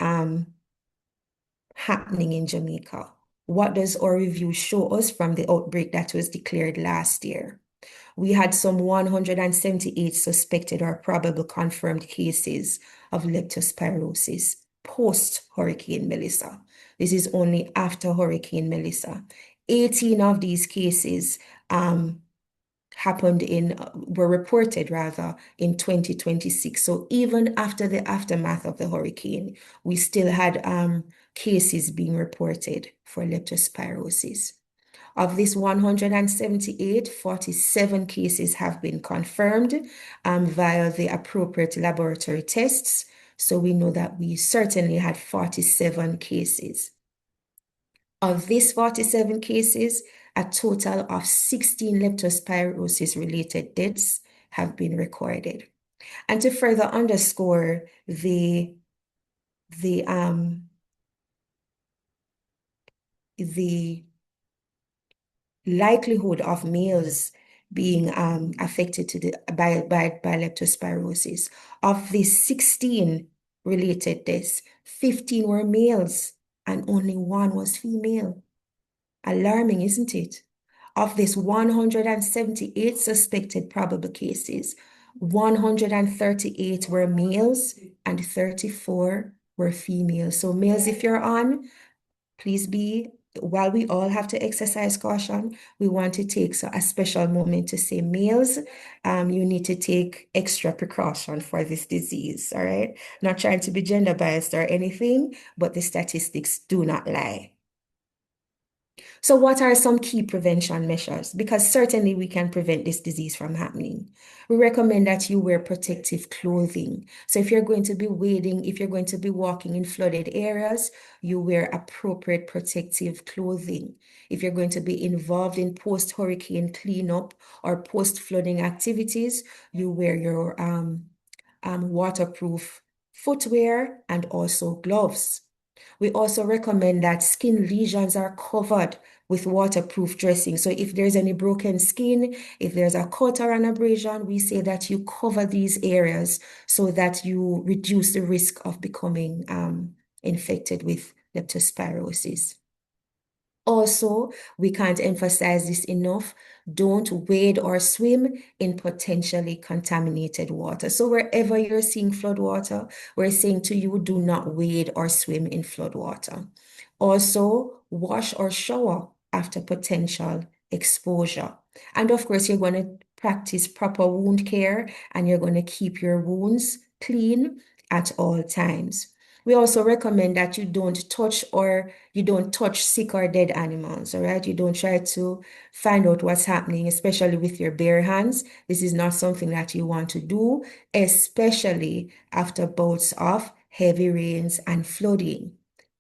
happening in Jamaica? What does our review show us from the outbreak that was declared last year? We had some 178 suspected or probable confirmed cases of leptospirosis post-Hurricane Melissa. This is only after Hurricane Melissa. 18 of these cases were reported rather in 2026. So even after the aftermath of the hurricane, we still had cases being reported for leptospirosis. Of this 178, 47 cases have been confirmed via the appropriate laboratory tests. So we know that we certainly had 47 cases. Of these 47 cases, a total of 16 leptospirosis-related deaths have been recorded. And to further underscore the likelihood of males being affected by leptospirosis, of these 16 related deaths, 15 were males and only 1 was female. Alarming, isn't it? Of this 178 suspected probable cases, 138 were males and 34 were females. So males, if you're on, please while we all have to exercise caution, we want to take a special moment to say, males, you need to take extra precaution for this disease, all right? Not trying to be gender biased or anything, but the statistics do not lie. So what are some key prevention measures? Because certainly we can prevent this disease from happening. We recommend that you wear protective clothing. So if you're going to be wading, if you're going to be walking in flooded areas, you wear appropriate protective clothing. If you're going to be involved in post-hurricane cleanup or post-flooding activities, you wear your waterproof footwear and also gloves. We also recommend that skin lesions are covered with waterproof dressing. So if there's any broken skin, if there's a cut or an abrasion, we say that you cover these areas so that you reduce the risk of becoming infected with leptospirosis. Also, we can't emphasize this enough. Don't wade or swim in potentially contaminated water. So wherever you're seeing flood water, we're saying to you, do not wade or swim in flood water. Also, wash or shower after potential exposure. And of course, you're going to practice proper wound care and you're going to keep your wounds clean at all times. We also recommend that you don't touch sick or dead animals, all right? You don't try to find out what's happening, especially with your bare hands. This is not something that you want to do, especially after bouts of heavy rains and flooding.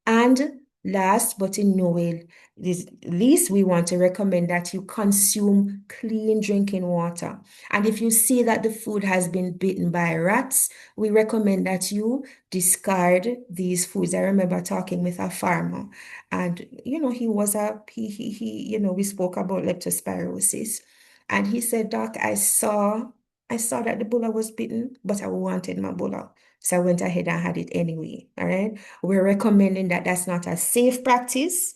And last but in no way least, we want to recommend that you consume clean drinking water. And if you see that the food has been bitten by rats, we recommend that you discard these foods. I remember talking with a farmer, and we spoke about leptospirosis, and he said, Doc, I saw that the bulla was bitten, but I wanted my bulla. So I went ahead and had it anyway, all right? We're recommending that that's not a safe practice.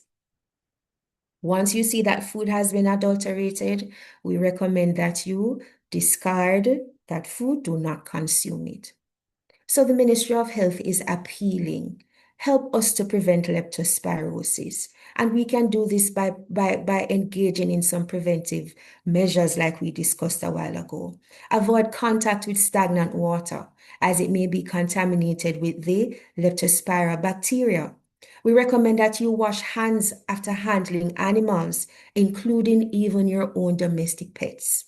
Once you see that food has been adulterated, we recommend that you discard that food, do not consume it. So the Ministry of Health is appealing help us to prevent leptospirosis. And we can do this by engaging in some preventive measures like we discussed a while ago. Avoid contact with stagnant water as it may be contaminated with the leptospira bacteria. We recommend that you wash hands after handling animals, including even your own domestic pets.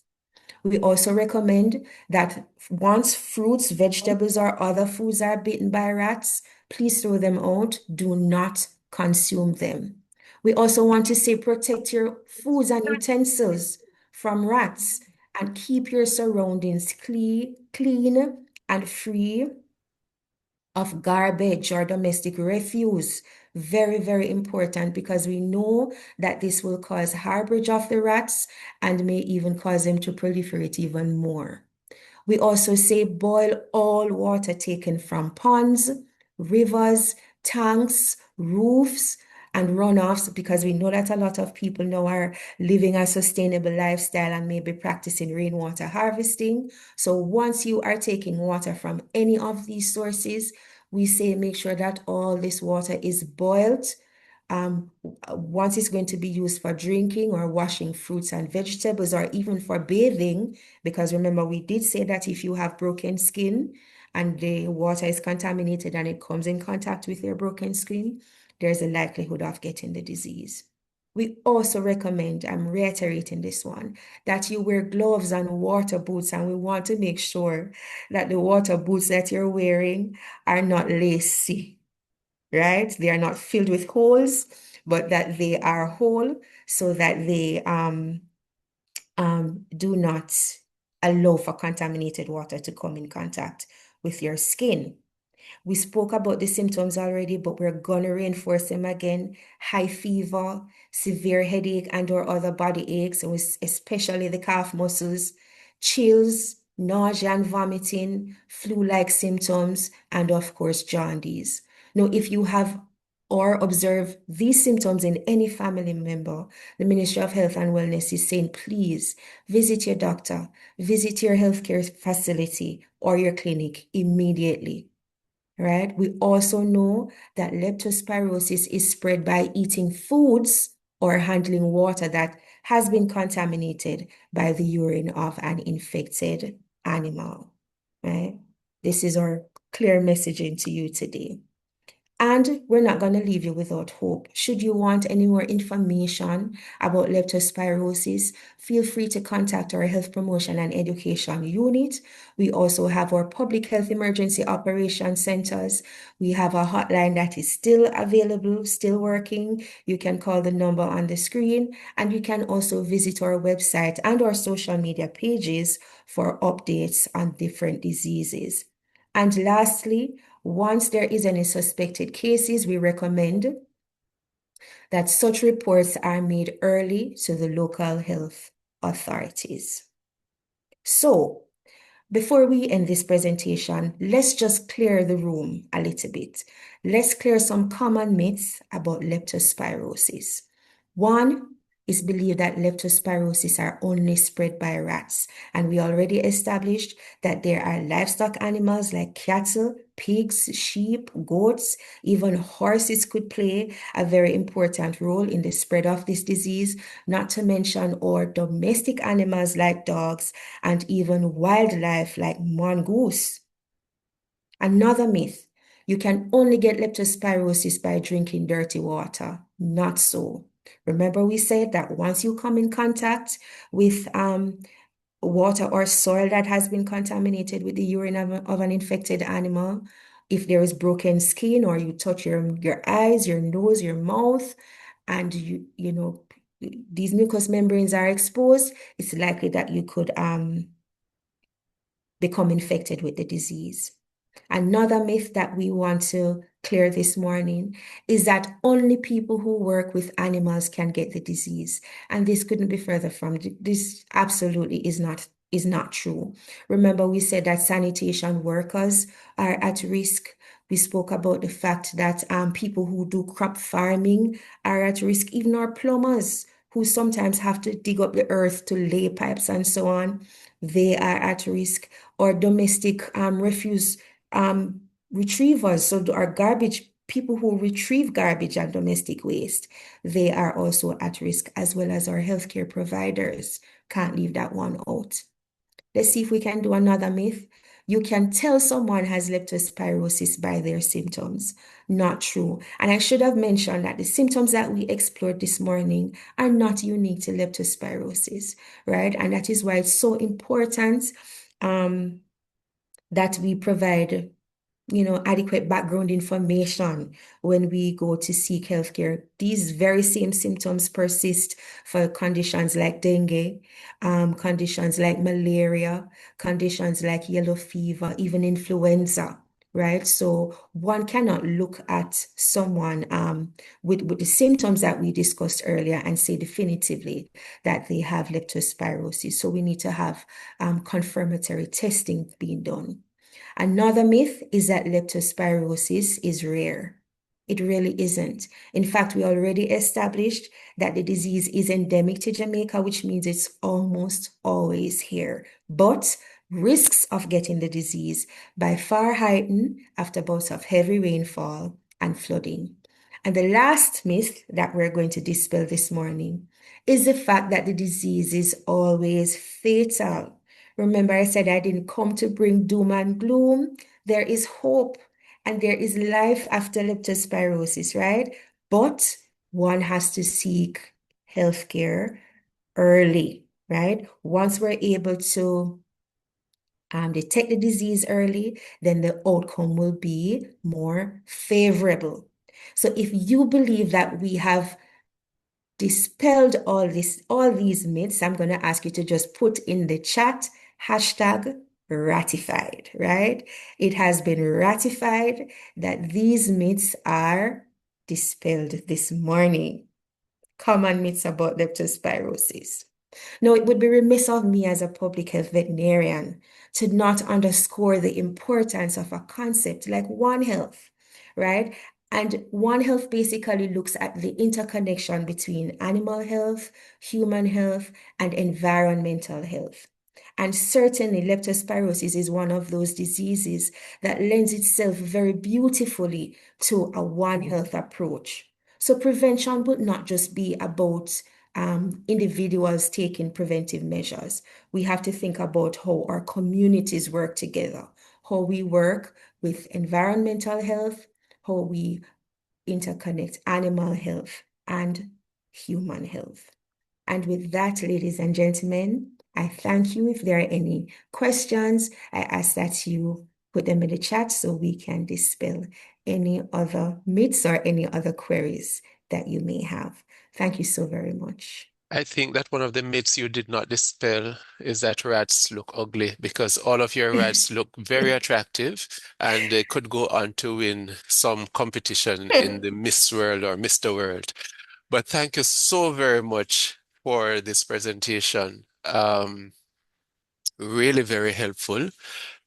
We also recommend that once fruits, vegetables, or other foods are bitten by rats, please throw them out. Do not consume them. We also want to say protect your foods and utensils from rats and keep your surroundings clean and free of garbage or domestic refuse. Very, very important because we know that this will cause harborage of the rats and may even cause them to proliferate even more. We also say boil all water taken from ponds, rivers, tanks, roofs, and runoffs because we know that a lot of people now are living a sustainable lifestyle and maybe practicing rainwater harvesting. So once you are taking water from any of these sources, we say make sure that all this water is boiled. Once it's going to be used for drinking or washing fruits and vegetables or even for bathing, because remember we did say that if you have broken skin and the water is contaminated and it comes in contact with your broken skin, there's a likelihood of getting the disease. We also recommend, I'm reiterating this one, that you wear gloves and water boots, and we want to make sure that the water boots that you're wearing are not lacy, right? They are not filled with holes, but that they are whole so that they do not allow for contaminated water to come in contact with your skin. We spoke about the symptoms already, but we're going to reinforce them again. High fever, severe headache and/or other body aches, and especially the calf muscles, chills, nausea and vomiting, flu-like symptoms, and of course, jaundice. Now, if you have or observe these symptoms in any family member, the Ministry of Health and Wellness is saying, please visit your doctor, visit your healthcare facility or your clinic immediately. Right? We also know that leptospirosis is spread by eating foods or handling water that has been contaminated by the urine of an infected animal. Right? This is our clear messaging to you today. And we're not going to leave you without hope. Should you want any more information about leptospirosis, feel free to contact our Health Promotion and Education Unit. We also have our Public Health Emergency Operations Centers. We have a hotline that is still available, still working. You can call the number on the screen, and you can also visit our website and our social media pages for updates on different diseases. And lastly, once there is any suspected cases, we recommend that such reports are made early to the local health authorities. So, before we end this presentation, let's just clear the room a little bit. Let's clear some common myths about leptospirosis. One is believed that leptospirosis are only spread by rats, and we already established that there are livestock animals like cattle, pigs, sheep, goats, even horses could play a very important role in the spread of this disease, not to mention our domestic animals like dogs and even wildlife like mongoose. Another myth, you can only get leptospirosis by drinking dirty water. Not so. Remember we said that once you come in contact with water or soil that has been contaminated with the urine of an infected animal, if there is broken skin or you touch your eyes, your nose, your mouth, and you know these mucous membranes are exposed, it's likely that you could become infected with the disease. Another myth that we want to clear this morning is that only people who work with animals can get the disease. And this couldn't be further from this. Absolutely is not true. Remember, we said that sanitation workers are at risk. We spoke about the fact that people who do crop farming are at risk, even our plumbers who sometimes have to dig up the earth to lay pipes and so on. They are at risk. Or domestic refuse retrievers, so our garbage people who retrieve garbage and domestic waste, they are also at risk, as well as our healthcare providers. Can't leave that one out. Let's see if we can do another myth. You can tell someone has leptospirosis by their symptoms. Not true. And I should have mentioned that the symptoms that we explored this morning are not unique to leptospirosis, right? And that is why it's so important that we provide adequate background information when we go to seek healthcare. These very same symptoms persist for conditions like dengue, conditions like malaria, conditions like yellow fever, even influenza, right? So one cannot look at someone with the symptoms that we discussed earlier and say definitively that they have leptospirosis. So we need to have confirmatory testing being done. Another myth is that leptospirosis is rare. It really isn't. In fact, we already established that the disease is endemic to Jamaica, which means it's almost always here. But risks of getting the disease by far heighten after bouts of heavy rainfall and flooding. And the last myth that we're going to dispel this morning is the fact that the disease is always fatal. Remember, I said I didn't come to bring doom and gloom. There is hope and there is life after leptospirosis, right? But one has to seek healthcare early, right? Once we're able to detect the disease early, then the outcome will be more favorable. So if you believe that we have dispelled all these myths, I'm going to ask you to just put in the chat #ratified, right? It has been ratified that these myths are dispelled this morning. Common myths about leptospirosis. Now, it would be remiss of me as a public health veterinarian to not underscore the importance of a concept like One Health, right? And One Health basically looks at the interconnection between animal health, human health, and environmental health. And certainly, leptospirosis is one of those diseases that lends itself very beautifully to a One Health approach. So prevention would not just be about individuals taking preventive measures. We have to think about how our communities work together, how we work with environmental health, how we interconnect animal health and human health. And with that, ladies and gentlemen, I thank you. If there are any questions, I ask that you put them in the chat so we can dispel any other myths or any other queries that you may have. Thank you so very much. I think that one of the myths you did not dispel is that rats look ugly, because all of your rats look very attractive and they could go on to win some competition in the Miss World or Mr. World. But thank you so very much for this presentation. Really very helpful,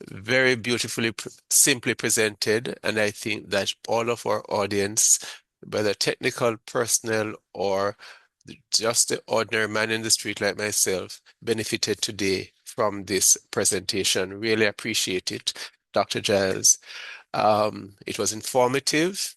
very beautifully, simply presented. And I think that all of our audience, whether technical personnel or just the ordinary man in the street like myself, benefited today from this presentation. Really appreciate it, Dr. Giles. It was informative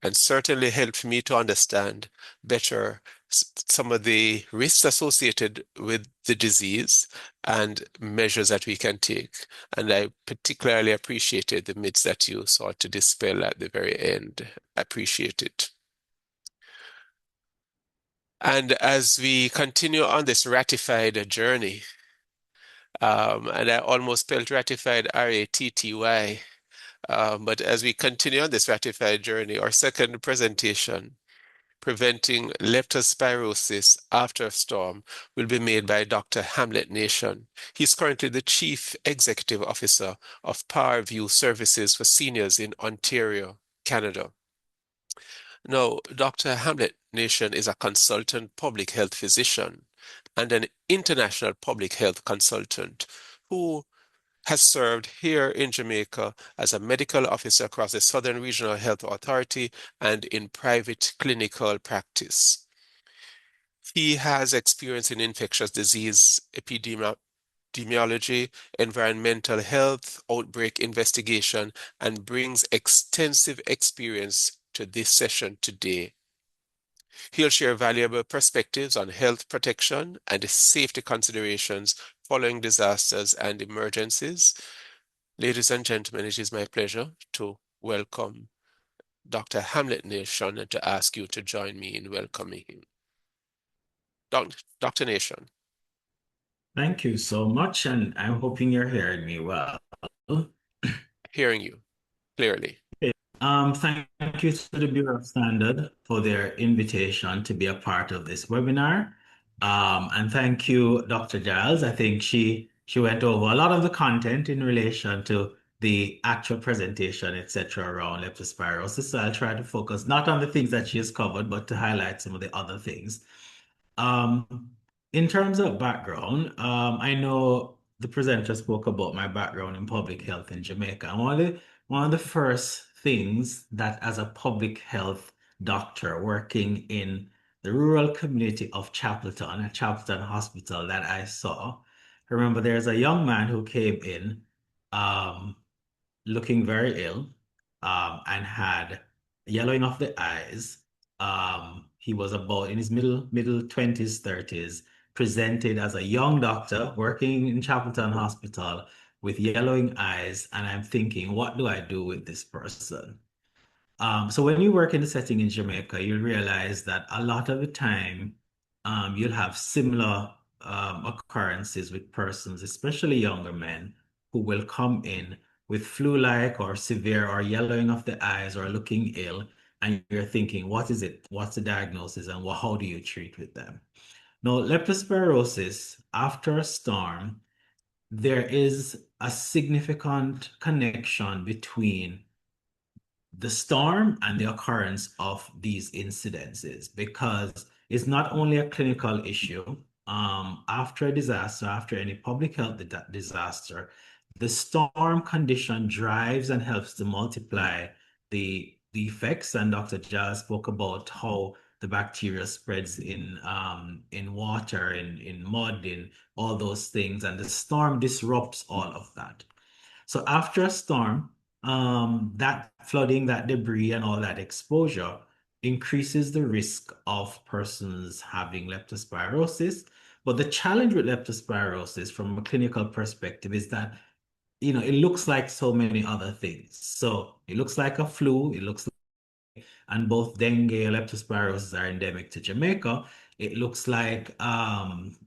and certainly helped me to understand better some of the risks associated with the disease and measures that we can take. And I particularly appreciated the myths that you sought to dispel at the very end. I appreciate it. And as we continue on this ratified journey, and I almost spelled ratified R-A-T-T-Y, but as we continue on this ratified journey, our second presentation, Preventing Leptospirosis After a Storm, will be made by Dr. Hamlet Nation. He's currently the Chief Executive Officer of Parview Services for Seniors in Ontario, Canada. Now, Dr. Hamlet Nation is a consultant public health physician and an international public health consultant who has served here in Jamaica as a medical officer across the Southern Regional Health Authority and in private clinical practice. He has experience in infectious disease epidemiology, environmental health, outbreak investigation, and brings extensive experience to this session today. He'll share valuable perspectives on health protection and safety considerations following disasters and emergencies. Ladies and gentlemen, it is my pleasure to welcome Dr. Hamlet Nation and to ask you to join me in welcoming him. Dr. Nation. Thank you so much, and I'm hoping you're hearing me well. Hearing you clearly. Thank you to the Bureau of Standard for their invitation to be a part of this webinar. And thank you, Dr. Giles. I think she went over a lot of the content in relation to the actual presentation, etc., around leptospirosis. So I'll try to focus not on the things that she has covered, but to highlight some of the other things. In terms of background, I know the presenter spoke about my background in public health in Jamaica. And one of the first things that as a public health doctor working in the rural community of Chapelton, at Chapelton Hospital that I saw, I remember there's a young man who came in looking very ill and had yellowing of the eyes. He was about in his middle 20s, 30s, presented as a young doctor working in Chapelton Hospital with yellowing eyes. And I'm thinking, what do I do with this person? So when you work in the setting in Jamaica, you'll realize that a lot of the time you'll have similar occurrences with persons, especially younger men, who will come in with flu-like or severe or yellowing of the eyes or looking ill, and you're thinking, what is it? What's the diagnosis, and how do you treat with them? Now, leptospirosis, after a storm, there is a significant connection between the storm and the occurrence of these incidences, because it's not only a clinical issue. After a disaster, after any public health disaster, the storm condition drives and helps to multiply the effects. And Dr. Giles spoke about how the bacteria spreads in water, in mud, in all those things, and the storm disrupts all of that. So after a storm, that flooding, that debris, and all that exposure increases the risk of persons having leptospirosis. But the challenge with leptospirosis from a clinical perspective is that, it looks like so many other things. So it looks like a flu, and both dengue and leptospirosis are endemic to Jamaica. It looks like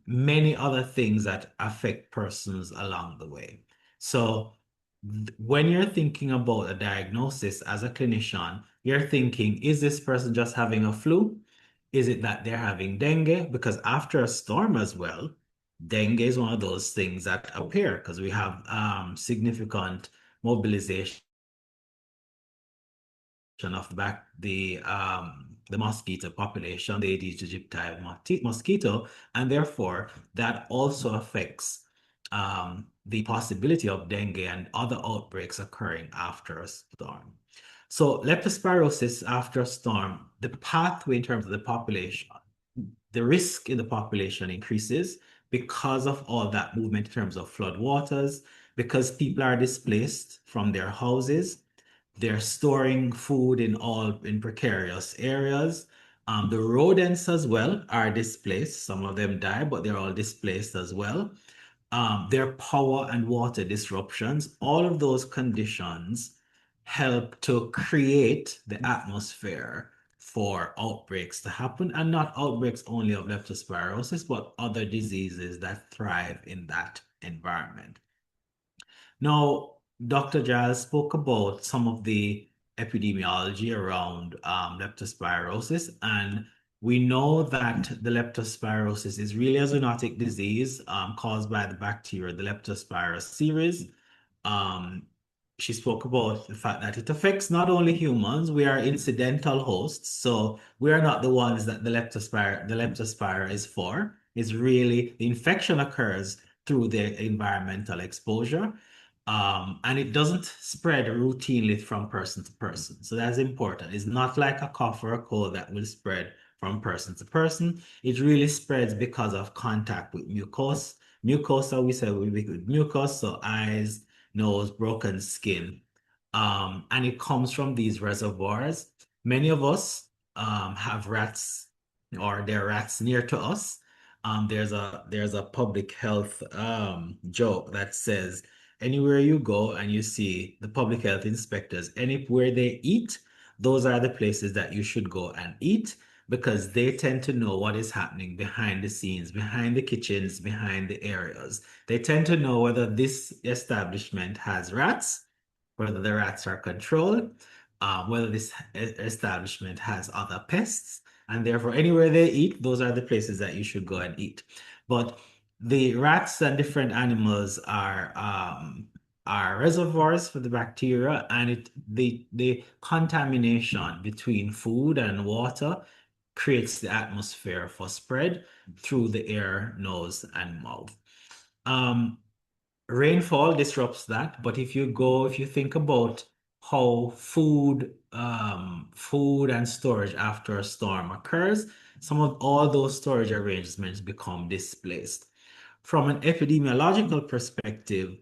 many other things that affect persons along the way. So when you're thinking about a diagnosis as a clinician, you're thinking, is this person just having a flu? Is it that they're having dengue? Because after a storm as well, dengue is one of those things that appear because we have significant mobilization of the mosquito population, the Aedes aegypti mosquito, and therefore that also affects the possibility of dengue and other outbreaks occurring after a storm. So leptospirosis after a storm, the pathway in terms of the population, the risk in the population increases because of all that movement in terms of flood waters, because people are displaced from their houses. They're storing food in precarious areas. The rodents as well are displaced. Some of them die, but they're all displaced as well. Their power and water disruptions, all of those conditions help to create the atmosphere for outbreaks to happen, and not outbreaks only of leptospirosis, but other diseases that thrive in that environment. Now, Dr. Giles spoke about some of the epidemiology around leptospirosis, and we know that the leptospirosis is really a zoonotic disease caused by the bacteria, the Leptospira series. She spoke about the fact that it affects not only humans, we are incidental hosts, so we are not the ones that the Leptospira is for. It's really, the infection occurs through the environmental exposure. And it doesn't spread routinely from person to person. So that's important. It's not like a cough or a cold that will spread from person to person. It really spreads because of contact with mucus. Mucosa, we say we with mucus, so eyes, nose, broken skin. And it comes from these reservoirs. Many of us have rats, or there are rats near to us. There's a public health joke that says anywhere you go and you see the public health inspectors, anywhere they eat, those are the places that you should go and eat, because they tend to know what is happening behind the scenes, behind the kitchens, behind the areas. They tend to know whether this establishment has rats, whether the rats are controlled, whether this establishment has other pests, and therefore anywhere they eat, those are the places that you should go and eat. But the rats and different animals are reservoirs for the bacteria, and the contamination between food and water creates the atmosphere for spread through the air, nose, and mouth. Rainfall disrupts that, but if you think about how food and storage after a storm occurs, some of all those storage arrangements become displaced. From an epidemiological perspective,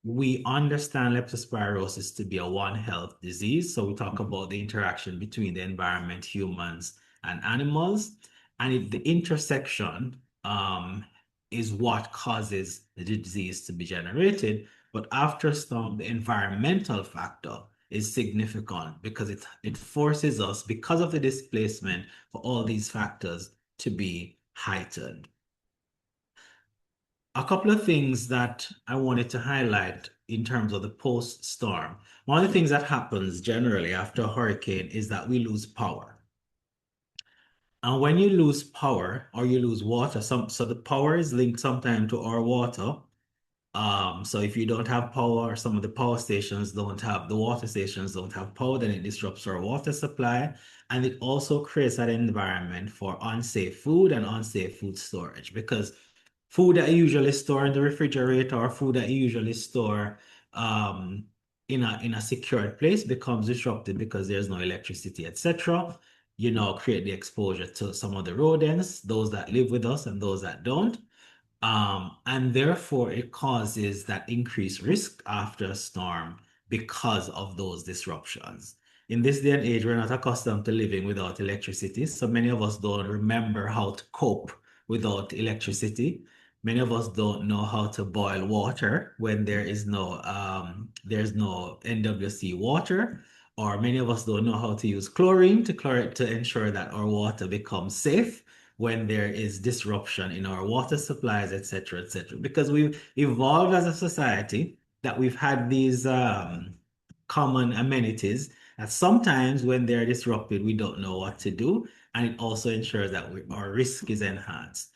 we understand leptospirosis to be a One Health disease. So we talk about the interaction between the environment, humans, and animals. And the intersection is what causes the disease to be generated. But after storm, the environmental factor is significant because it forces us, because of the displacement, for all these factors to be heightened. A couple of things that I wanted to highlight in terms of the post-storm. One of the things that happens generally after a hurricane is that we lose power. And when you lose power or you lose water, so the power is linked sometimes to our water. So if you don't have power, some of the power stations don't have, the water stations don't have power, then it disrupts our water supply. And it also creates an environment for unsafe food and unsafe food storage, because food that you usually store in the refrigerator or food that you usually store in a secured place becomes disrupted because there's no electricity, etc. You know, create the exposure to some of the rodents, those that live with us and those that don't. And therefore, it causes that increased risk after a storm because of those disruptions. In this day and age, we're not accustomed to living without electricity. So many of us don't remember how to cope without electricity. Many of us don't know how to boil water when there's no NWC water, or many of us don't know how to use chlorine to ensure that our water becomes safe when there is disruption in our water supplies, etc., etc. Because we've evolved as a society that we've had these common amenities that sometimes when they're disrupted, we don't know what to do. And it also ensures that our risk is enhanced.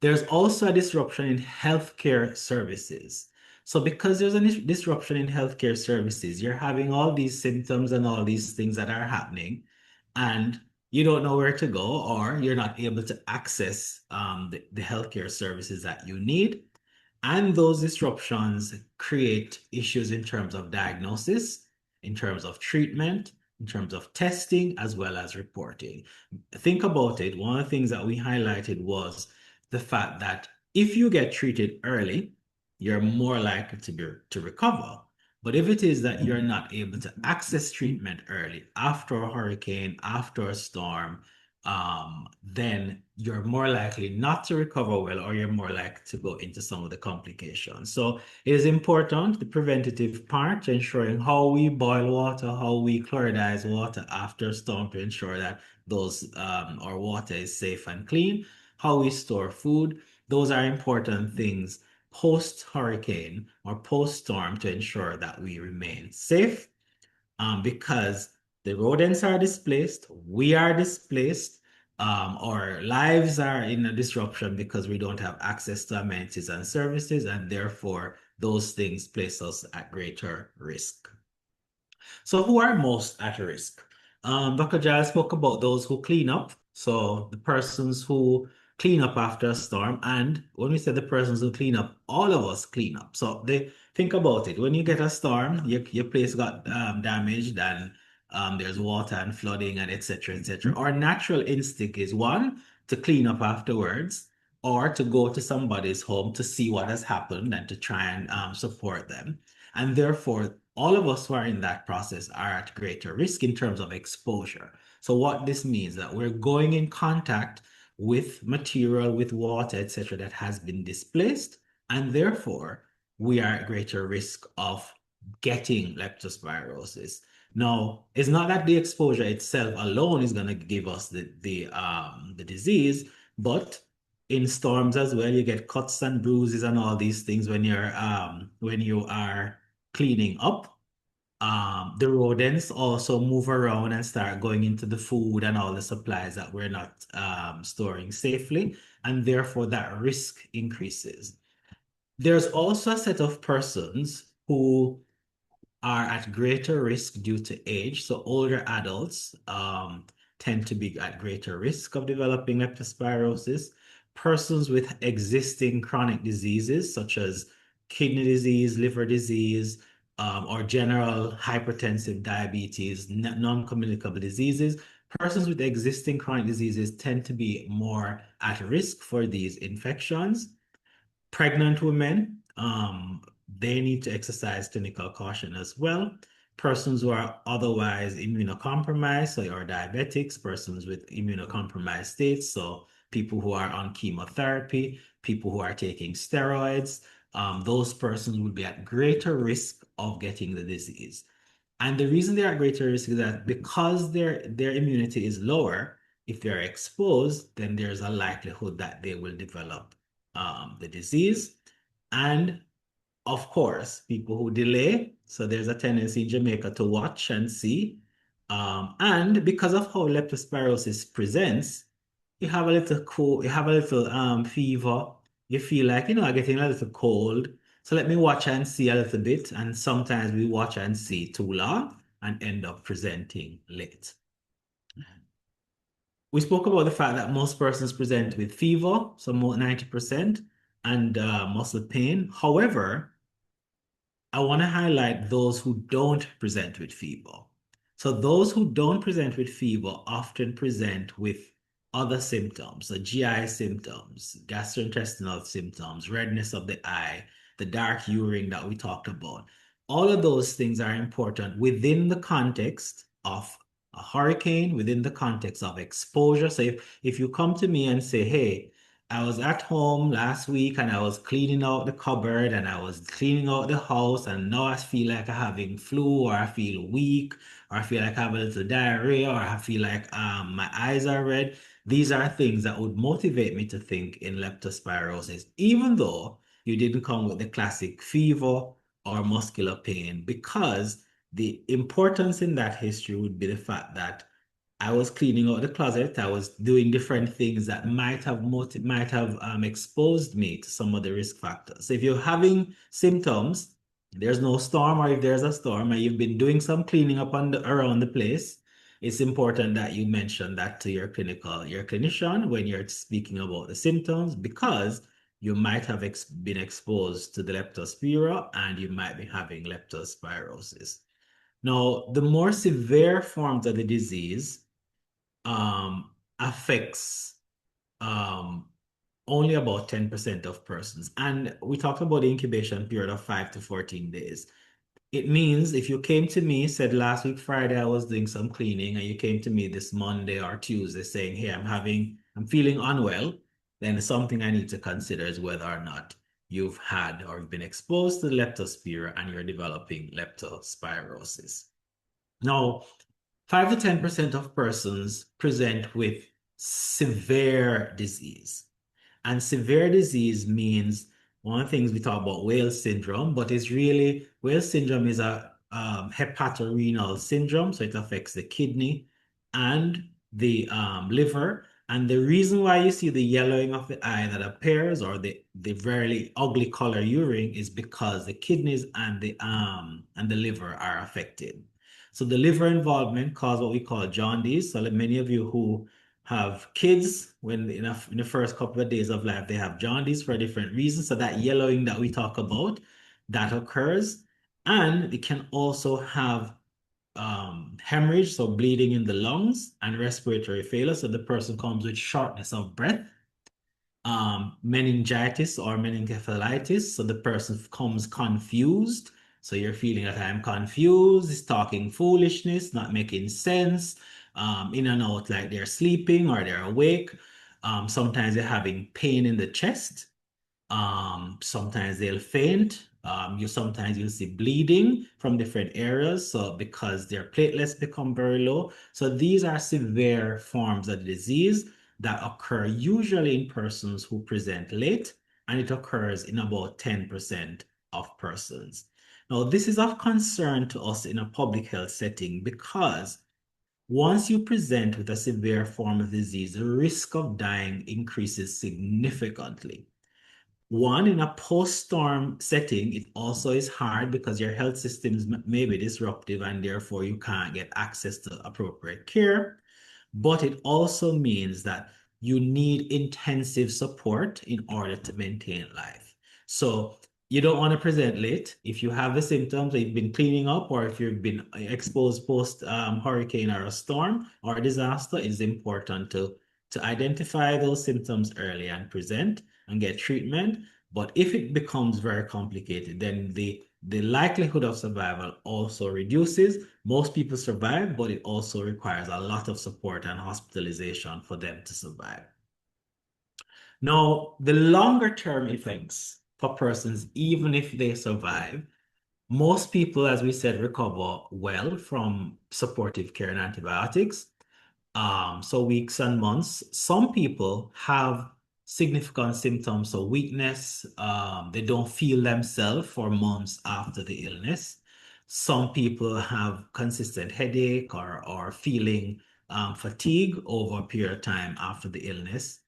There's also a disruption in healthcare services. So because there's a disruption in healthcare services, you're having all these symptoms and all these things that are happening, and you don't know where to go, or you're not able to access the healthcare services that you need. And those disruptions create issues in terms of diagnosis, in terms of treatment, in terms of testing, as well as reporting. Think about it. One of the things that we highlighted was the fact that if you get treated early, you're more likely to recover. But if it is that you're not able to access treatment early after a hurricane, after a storm, then you're more likely not to recover well, or you're more likely to go into some of the complications. So it is important, the preventative part, ensuring how we boil water, how we chloridize water after a storm to ensure that our water is safe and clean, how we store food. Those are important things post-hurricane or post-storm to ensure that we remain safe, because the rodents are displaced, we are displaced, our lives are in a disruption because we don't have access to amenities and services, and therefore those things place us at greater risk. So who are most at risk? Dr. Giles spoke about those who clean up. So the persons who clean up after a storm. And when we say the persons who clean up, all of us clean up. So think about it. When you get a storm, your place got damaged, and there's water and flooding and etc., etc. Our natural instinct is, one, to clean up afterwards, or to go to somebody's home to see what has happened and to try and support them. And therefore, all of us who are in that process are at greater risk in terms of exposure. So what this means that we're going in contact with material, with water, etc., that has been displaced, and therefore we are at greater risk of getting leptospirosis. Now, it's not that the exposure itself alone is going to give us the disease, but in storms as well, you get cuts and bruises and all these things when you are cleaning up. The rodents also move around and start going into the food and all the supplies that we're not storing safely, and therefore that risk increases. There's also a set of persons who are at greater risk due to age. So older adults tend to be at greater risk of developing leptospirosis. Persons with existing chronic diseases such as kidney disease, liver disease, or general hypertensive diabetes, non-communicable diseases. Persons with existing chronic diseases tend to be more at risk for these infections. Pregnant women, they need to exercise clinical caution as well. Persons who are otherwise immunocompromised, so your diabetics, persons with immunocompromised states, so people who are on chemotherapy, people who are taking steroids, those persons would be at greater risk of getting the disease. And the reason they're at greater risk is that because their immunity is lower, if they're exposed, then there's a likelihood that they will develop the disease. And of course, people who delay, so there's a tendency in Jamaica to watch and see. And because of how leptospirosis presents, you have a little fever, you feel like, I'm getting a little cold. So let me watch and see a little bit. And sometimes we watch and see too long and end up presenting late. We spoke about the fact that most persons present with fever, so more 90%, and muscle pain. However, I want to highlight those who don't present with fever. So those who don't present with fever often present with other symptoms, so GI symptoms, gastrointestinal symptoms, redness of the eye, the dark urine that we talked about. All of those things are important within the context of a hurricane, within the context of exposure. So if you come to me and say, hey, I was at home last week and I was cleaning out the cupboard and I was cleaning out the house, and now I feel like I'm having flu, or I feel weak, or I feel like I have a little diarrhea, or I feel like my eyes are red. These are things that would motivate me to think in leptospirosis, even though you didn't come with the classic fever or muscular pain, because the importance in that history would be the fact that I was cleaning out the closet. I was doing different things that might have exposed me to some of the risk factors. So if you're having symptoms, there's no storm, or if there's a storm and you've been doing some cleaning up around the place, it's important that you mention that to your clinician when you're speaking about the symptoms, because you might have been exposed to the leptospira and you might be having leptospirosis. Now, the more severe forms of the disease affects only about 10% of persons. And we talked about the incubation period of 5 to 14 days. It means if you came to me, said last week Friday I was doing some cleaning, and you came to me this Monday or Tuesday saying, hey, I'm feeling unwell, then something I need to consider is whether or not you've had or been exposed to the leptospira and you're developing leptospirosis. Now, 5 to 10% of persons present with severe disease. And severe disease means, one of the things we talk about Wales syndrome, but it's really, Wales syndrome is a hepatorenal syndrome, so it affects the kidney and the liver. And the reason why you see the yellowing of the eye that appears, or the very ugly color urine, is because the kidneys and the liver are affected. So the liver involvement causes what we call jaundice. So many of you who have kids, when in the first couple of days of life, they have jaundice for different reasons. So that yellowing that we talk about, that occurs. And it can also have hemorrhage, so bleeding in the lungs, and respiratory failure. So the person comes with shortness of breath, meningitis or meningoencephalitis. So the person comes confused, So you're feeling that I'm confused, is talking foolishness, not making sense, in and out like they're sleeping or they're awake. Sometimes they're having pain in the chest. Sometimes they'll faint. Sometimes you'll see bleeding from different areas. So because their platelets become very low. So these are severe forms of the disease that occur usually in persons who present late, and it occurs in about 10% of persons. Now, this is of concern to us in a public health setting because once you present with a severe form of disease, the risk of dying increases significantly. One, in a post-storm setting, it also is hard because your health systems may be disruptive and therefore you can't get access to appropriate care. But it also means that you need intensive support in order to maintain life. So you don't want to present late. If you have the symptoms, you've been cleaning up, or if you've been exposed post hurricane or a storm or a disaster, it's important to identify those symptoms early and present and get treatment. But if it becomes very complicated, then the likelihood of survival also reduces. Most people survive, but it also requires a lot of support and hospitalization for them to survive. Now, the longer term effects for persons, even if they survive, most people, as we said, recover well from supportive care and antibiotics. So weeks and months. Some people have significant symptoms, so weakness, they don't feel themselves for months after the illness. Some people have consistent headache or feeling fatigue over a period of time after the illness.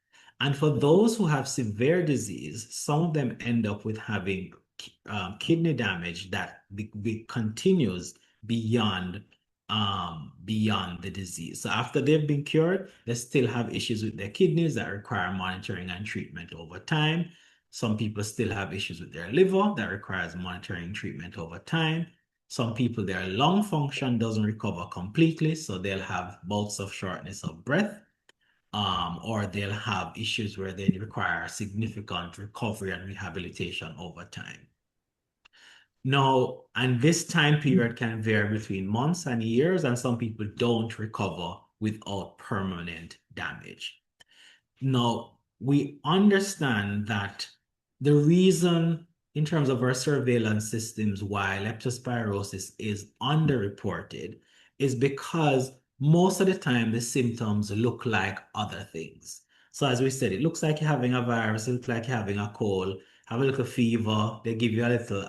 And for those who have severe disease, some of them end up with having kidney damage that continues beyond the disease. So after they've been cured, they still have issues with their kidneys that require monitoring and treatment over time. Some people still have issues with their liver that requires monitoring and treatment over time. Some people, their lung function doesn't recover completely, so they'll have bouts of shortness of breath, or they'll have issues where they require significant recovery and rehabilitation over time. Now, and this time period can vary between months and years, and some people don't recover without permanent damage. Now, we understand that the reason in terms of our surveillance systems why leptospirosis is underreported is because most of the time the symptoms look like other things. So as we said, it looks like you're having a virus, it looks like you're having a cold, have a little fever, they give you a little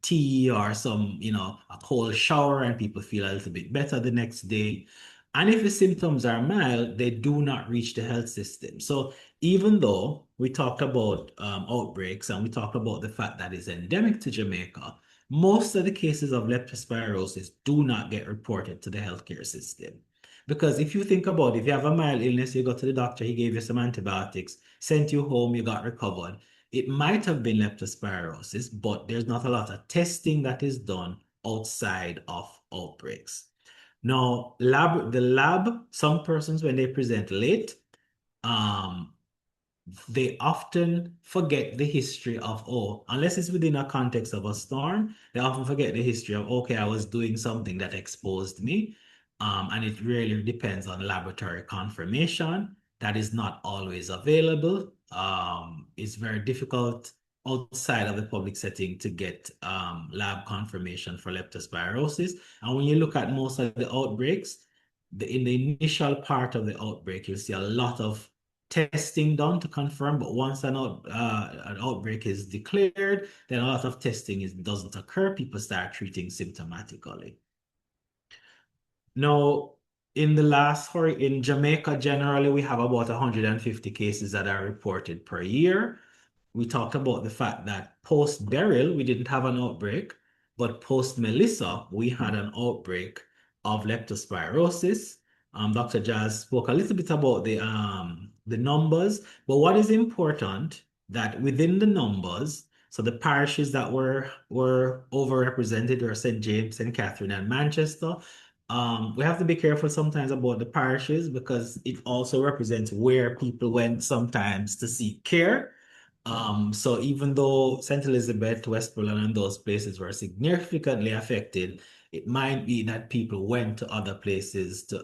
tea or some, a cold shower, and people feel a little bit better the next day. And if the symptoms are mild, they do not reach the health system. So even though we talked about outbreaks and we talked about the fact that it's endemic to Jamaica, most of the cases of leptospirosis do not get reported to the healthcare system. Because if you think about it, if you have a mild illness, you go to the doctor, he gave you some antibiotics, sent you home, you got recovered. It might have been leptospirosis, but there's not a lot of testing that is done outside of outbreaks. Now, the lab, some persons, when they present late, they often forget the history of, unless it's within a context of a storm, they often forget the history of, okay, I was doing something that exposed me. And it really depends on laboratory confirmation. That is not always available. It's very difficult outside of the public setting to get lab confirmation for leptospirosis. And when you look at most of the outbreaks, in the initial part of the outbreak, you'll see a lot of testing done to confirm, but once an outbreak is declared, then a lot of testing doesn't occur. People start treating symptomatically. Now, in Jamaica, generally, we have about 150 cases that are reported per year. We talked about the fact that post-Beryl, we didn't have an outbreak, but post-Melissa, we had an outbreak of leptospirosis. Dr. Jazz spoke a little bit about the numbers, but what is important that within the numbers, so the parishes that were overrepresented were St. James, St. Catherine, and Manchester. We have to be careful sometimes about the parishes because it also represents where people went sometimes to seek care. So even though St. Elizabeth, Westmoreland, and those places were significantly affected, it might be that people went to other places to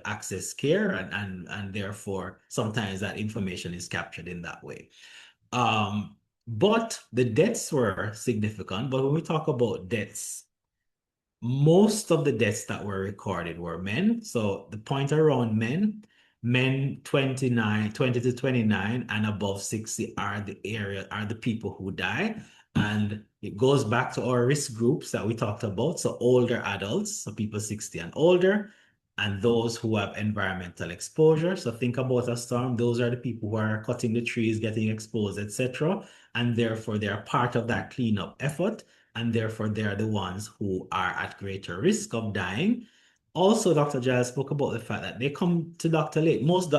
access care, and therefore sometimes that information is captured in that way. But the deaths were significant. But when we talk about deaths, most of the deaths that were recorded were men. So the point around men 20 to 29 and above 60 are the people who die. And it goes back to our risk groups that we talked about. So older adults, so people 60 and older, and those who have environmental exposure. So think about a storm. Those are the people who are cutting the trees, getting exposed, etc. And therefore, they are part of that cleanup effort. And therefore, they are the ones who are at greater risk of dying. Also, Dr. Giles spoke about the fact that they come to doctor late. Most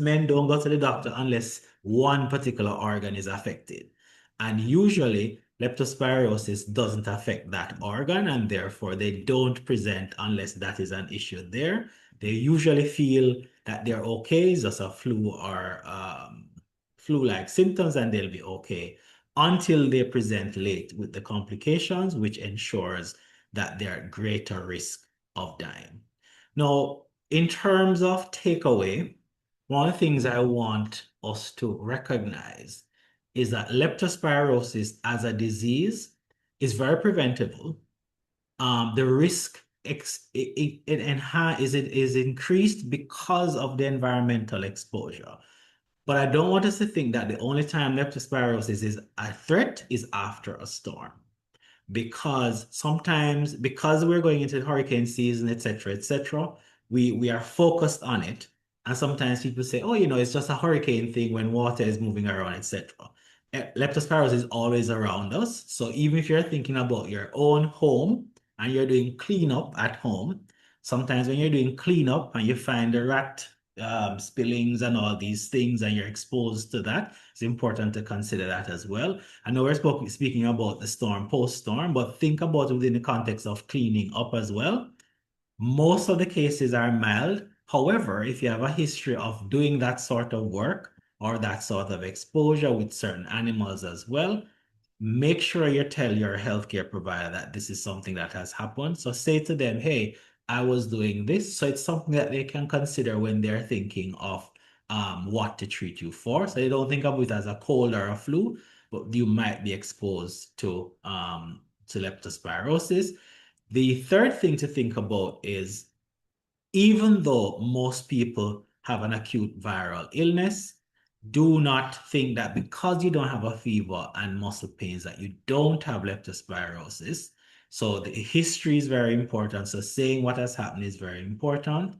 men don't go to the doctor unless one particular organ is affected. And usually, leptospirosis doesn't affect that organ, and therefore they don't present unless that is an issue there. They usually feel that they're okay, it's just a flu or flu-like symptoms, and they'll be okay until they present late with the complications, which ensures that they're at greater risk of dying. Now, in terms of takeaway, one of the things I want us to recognize is that leptospirosis as a disease is very preventable. The risk is increased because of the environmental exposure. But I don't want us to think that the only time leptospirosis is a threat is after a storm, because sometimes, because we're going into hurricane season, etc., we are focused on it. And sometimes people say, oh, it's just a hurricane thing when water is moving around, etc. Leptospirosis is always around us. So even if you're thinking about your own home and you're doing cleanup at home, sometimes when you're doing cleanup and you find the rat spillings and all these things and you're exposed to that, it's important to consider that as well. I know we're speaking about the storm, post-storm, but think about it within the context of cleaning up as well. Most of the cases are mild. However, if you have a history of doing that sort of work or that sort of exposure with certain animals as well, make sure you tell your healthcare provider that this is something that has happened. So say to them, hey, I was doing this. So it's something that they can consider when they're thinking of what to treat you for. So they don't think of it as a cold or a flu, but you might be exposed to leptospirosis. The third thing to think about is, even though most people have an acute viral illness, do not think that because you don't have a fever and muscle pains that you don't have leptospirosis. So the history is very important. So saying what has happened is very important.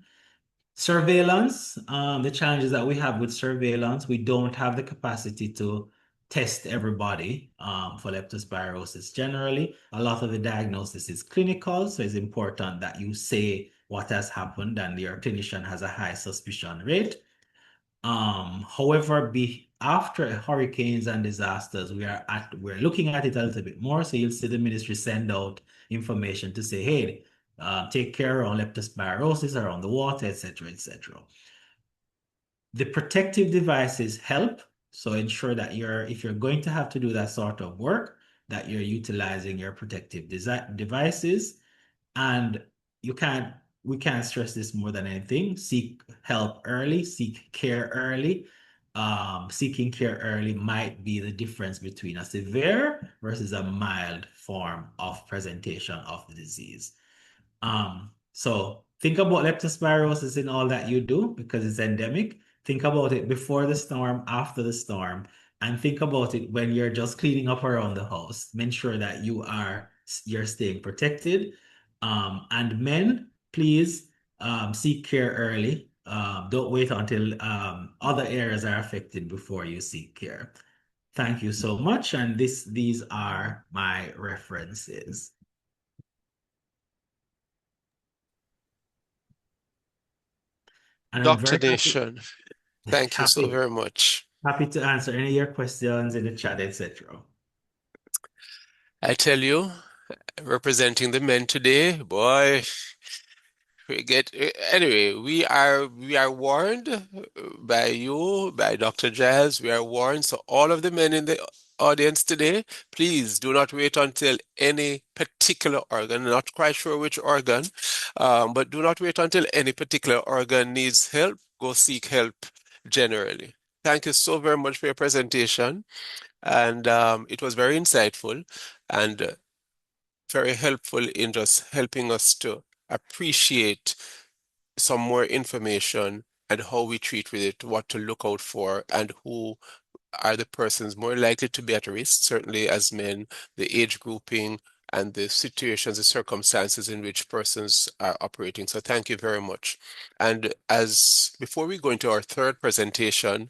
Surveillance, the challenges that we have with surveillance, we don't have the capacity to test everybody for leptospirosis generally. A lot of the diagnosis is clinical, so it's important that you say what has happened and your clinician has a high suspicion rate. However, after hurricanes and disasters, we're looking at it a little bit more. So you'll see the ministry send out information to say, hey, take care on leptospirosis around the water, etc. The protective devices help. So ensure that if you're going to have to do that sort of work, that you're utilizing your protective devices. And we can't stress this more than anything. Seek help early, seek care early. Seeking care early might be the difference between a severe versus a mild form of presentation of the disease. So think about leptospirosis in all that you do, because it's endemic. Think about it before the storm, after the storm, and think about it when you're just cleaning up around the house. Make sure that you're staying protected. And men, please seek care early. Don't wait until other areas are affected before you seek care. Thank you so much. And these are my references. And I'm Dr. very Nation, thank you so happy, very much. happy to answer any of your questions in the chat, etc. I tell you, representing the men today, boy, Anyway, we are warned by you, by Dr. Jazz. We are warned. So all of the men in the audience today, please do not wait until any particular organ, not quite sure which organ, but do not wait until any particular organ needs help. Go seek help generally. Thank you so very much for your presentation. And it was very insightful and very helpful in just helping us to appreciate some more information and how we treat with it, what to look out for, and who are the persons more likely to be at risk, certainly as men, the age grouping, and the situations, the circumstances in which persons are operating. So thank you very much. And as before we go into our third presentation,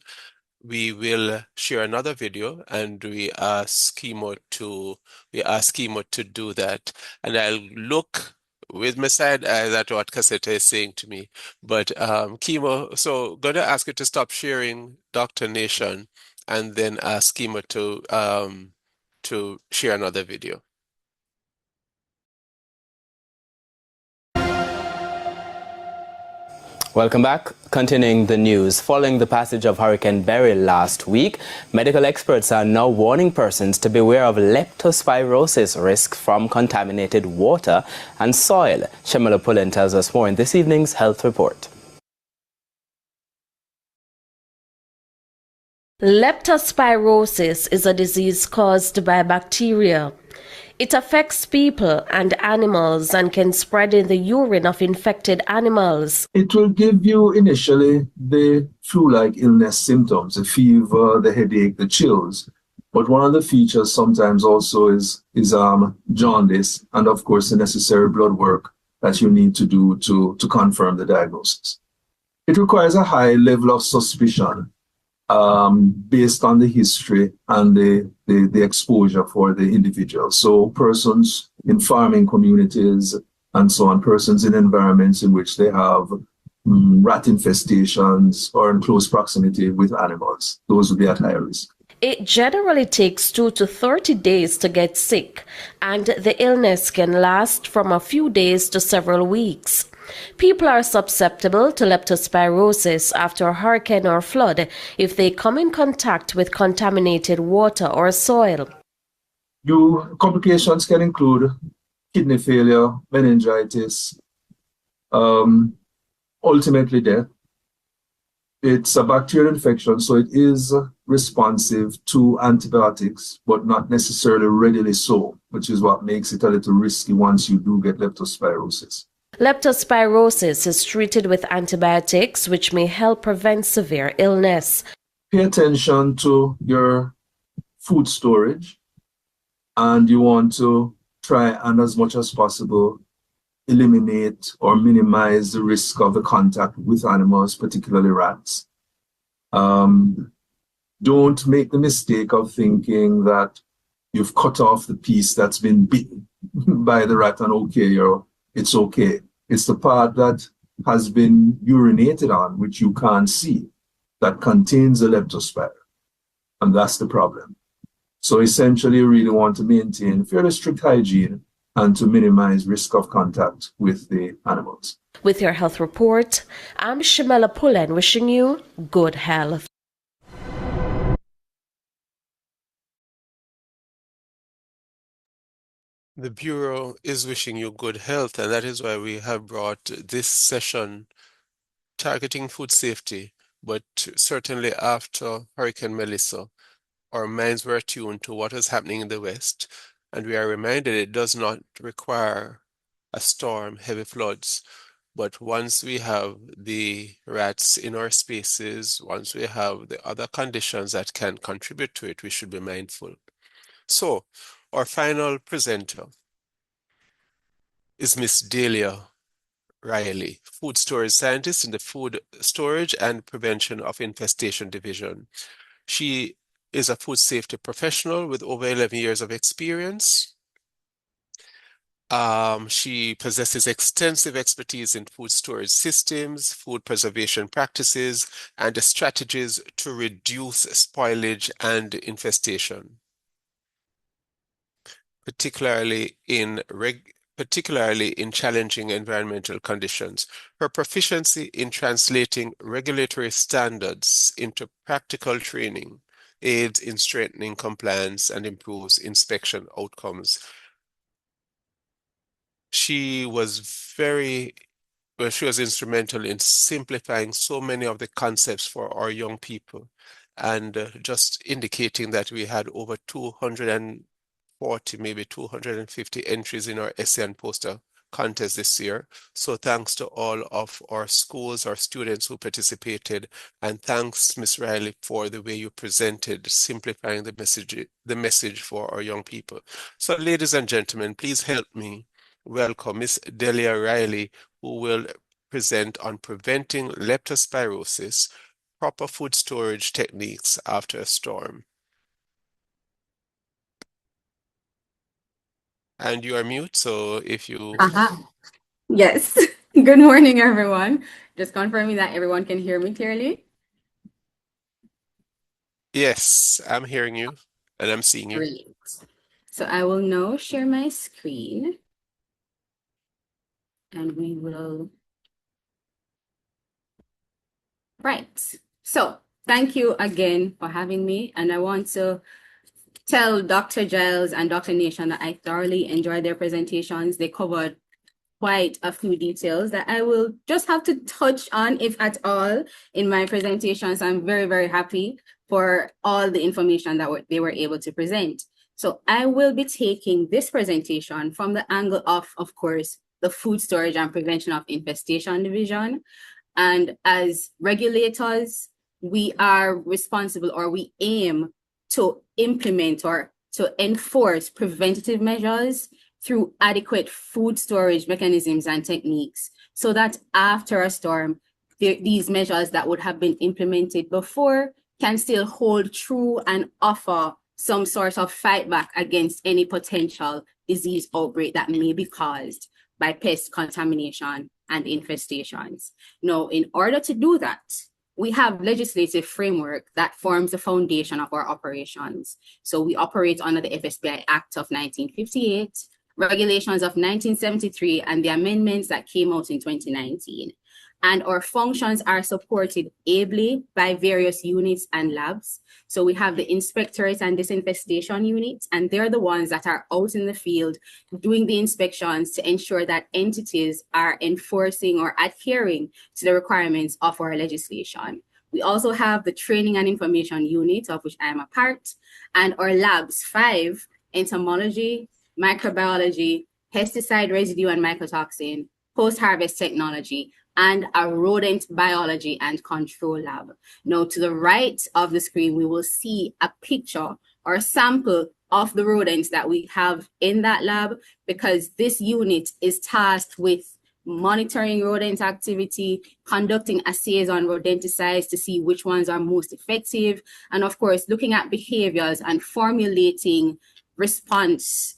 we will share another video and we ask Kimo to do that. And I'll look with my side eyes at what Cassetta is saying to me. But Kimo, so gonna ask you to stop sharing Dr. Nation and then ask Kimo to share another video. Welcome back. Continuing the news, following the passage of Hurricane Beryl last week, medical experts are now warning persons to beware of leptospirosis risk from contaminated water and soil. Shamala Pullen tells us more in this evening's health report. Leptospirosis is a disease caused by bacteria. It affects people and animals and can spread in the urine of infected animals. It will give you initially the flu-like illness symptoms, the fever, the headache, the chills. But one of the features sometimes also is jaundice and, of course, the necessary blood work that you need to do to confirm the diagnosis. It requires a high level of suspicion based on the history and the exposure for the individual. So persons in farming communities and so on, persons in environments in which they have rat infestations or in close proximity with animals, those would be at high risk. It generally takes 2 to 30 days to get sick, and the illness can last from a few days to several weeks. People are susceptible to leptospirosis after a hurricane or flood if they come in contact with contaminated water or soil. Complications can include kidney failure, meningitis, ultimately death. It's a bacterial infection, so it is responsive to antibiotics, but not necessarily readily so, which is what makes it a little risky once you do get leptospirosis. Leptospirosis is treated with antibiotics, which may help prevent severe illness. Pay attention to your food storage, and you want to try and as much as possible eliminate or minimize the risk of the contact with animals, particularly rats. Don't make the mistake of thinking that you've cut off the piece that's been bitten by the rat and it's okay. It's the part that has been urinated on, which you can't see, that contains the leptospira. And that's the problem. So essentially, you really want to maintain fairly strict hygiene and to minimize risk of contact with the animals. With your health report, I'm Shamala Pullen wishing you good health. The Bureau is wishing you good health, and that is why we have brought this session targeting food safety. But certainly after Hurricane Melissa, our minds were attuned to what is happening in the West, and we are reminded it does not require a storm, heavy floods. But once we have the rats in our spaces, once we have the other conditions that can contribute to it, we should be mindful. So, our final presenter is Miss Delia Riley, food storage scientist in the Food Storage and Prevention of Infestation Division. She is a food safety professional with over 11 years of experience. She possesses extensive expertise in food storage systems, food preservation practices, and strategies to reduce spoilage and infestation, particularly particularly in challenging environmental conditions. Her proficiency in translating regulatory standards into practical training aids in strengthening compliance and improves inspection outcomes. She was she was instrumental in simplifying so many of the concepts for our young people, and just indicating that we had over 240, maybe 250 entries in our essay and poster contest this year. So thanks to all of our schools, our students who participated, and thanks, Ms. Riley, for the way you presented, simplifying the message for our young people. So ladies and gentlemen, please help me welcome Ms. Delia Riley, who will present on preventing leptospirosis, proper food storage techniques after a storm. And you are mute, so if you... Yes. Good morning, everyone. Just confirming that everyone can hear me clearly. Yes, I'm hearing you and I'm seeing you. Great. So I will now share my screen and we will... Right. So thank you again for having me. And I want to tell Dr. Giles and Dr. Nation that I thoroughly enjoyed their presentations. They covered quite a few details that I will just have to touch on, if at all, in my presentation. So I'm very, very happy for all the information that they were able to present. So I will be taking this presentation from the angle of course, the Food Storage and Prevention of Infestation Division. And as regulators, we are responsible, or we aim to implement or to enforce preventative measures through adequate food storage mechanisms and techniques, so that after a storm, these measures that would have been implemented before can still hold true and offer some sort of fight back against any potential disease outbreak that may be caused by pest contamination and infestations. Now, in order to do that, we have legislative framework that forms the foundation of our operations. So we operate under the FSPI Act of 1958, regulations of 1973, and the amendments that came out in 2019. And our functions are supported ably by various units and labs. So we have the inspectorate and disinfestation units, and they're the ones that are out in the field doing the inspections to ensure that entities are enforcing or adhering to the requirements of our legislation. We also have the training and information unit, of which I am a part, and our labs, 5, entomology, microbiology, pesticide residue and mycotoxin, post-harvest technology, and a rodent biology and control lab. Now, to the right of the screen, we will see a picture or a sample of the rodents that we have in that lab, because this unit is tasked with monitoring rodent activity, conducting assays on rodenticides to see which ones are most effective, and of course, looking at behaviors and formulating response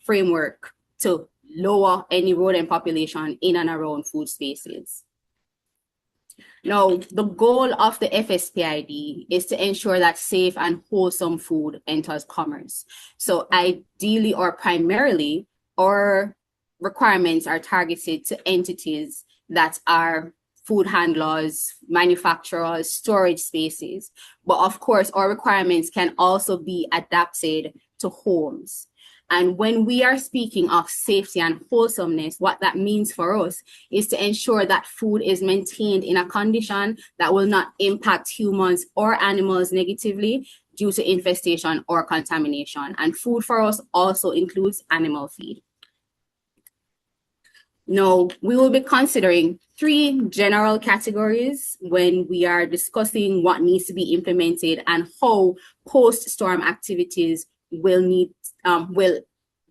framework to lower any rodent population in and around food spaces. Now, the goal of the FSPID is to ensure that safe and wholesome food enters commerce. So ideally or primarily, our requirements are targeted to entities that are food handlers, manufacturers, storage spaces. But of course, our requirements can also be adapted to homes. And when we are speaking of safety and wholesomeness, what that means for us is to ensure that food is maintained in a condition that will not impact humans or animals negatively due to infestation or contamination. And food for us also includes animal feed. Now, we will be considering 3 general categories when we are discussing what needs to be implemented and how post-storm activities will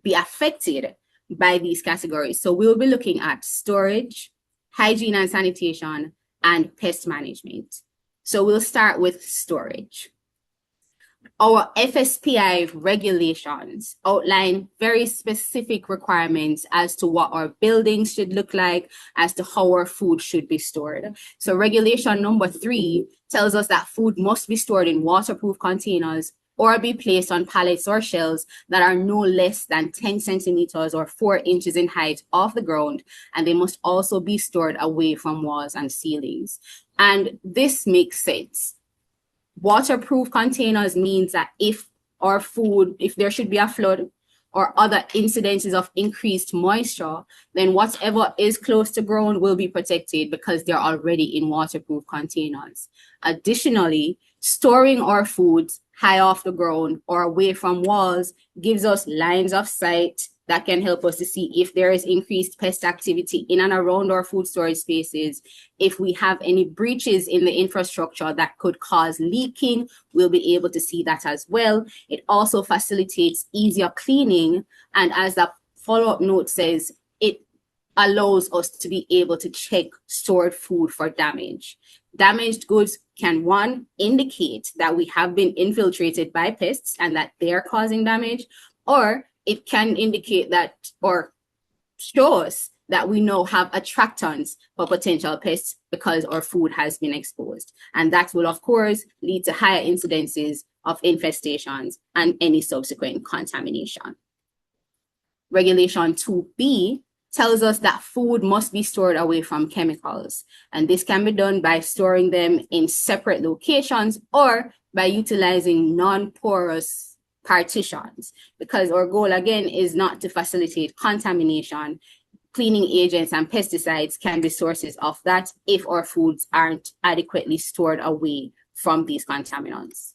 be affected by these categories. So we'll be looking at storage, hygiene and sanitation, and pest management. So we'll start with storage. Our FSPI regulations outline very specific requirements as to what our buildings should look like, as to how our food should be stored. So regulation number 3 tells us that food must be stored in waterproof containers, or be placed on pallets or shelves that are no less than 10 centimeters or 4 inches in height off the ground, and they must also be stored away from walls and ceilings. And this makes sense. Waterproof containers means that if there should be a flood or other incidences of increased moisture, then whatever is close to ground will be protected because they're already in waterproof containers. Additionally, storing our foods high off the ground or away from walls gives us lines of sight that can help us to see if there is increased pest activity in and around our food storage spaces. If we have any breaches in the infrastructure that could cause leaking, we'll be able to see that as well. It also facilitates easier cleaning, and as the follow-up note says, it allows us to be able to check stored food for damage. Damaged goods can, one, indicate that we have been infiltrated by pests and that they are causing damage, or it can indicate that or show us that we now have attractants for potential pests because our food has been exposed. And that will, of course, lead to higher incidences of infestations and any subsequent contamination. Regulation 2B tells us that food must be stored away from chemicals. And this can be done by storing them in separate locations or by utilizing non-porous partitions, because our goal again is not to facilitate contamination. Cleaning agents and pesticides can be sources of that if our foods aren't adequately stored away from these contaminants.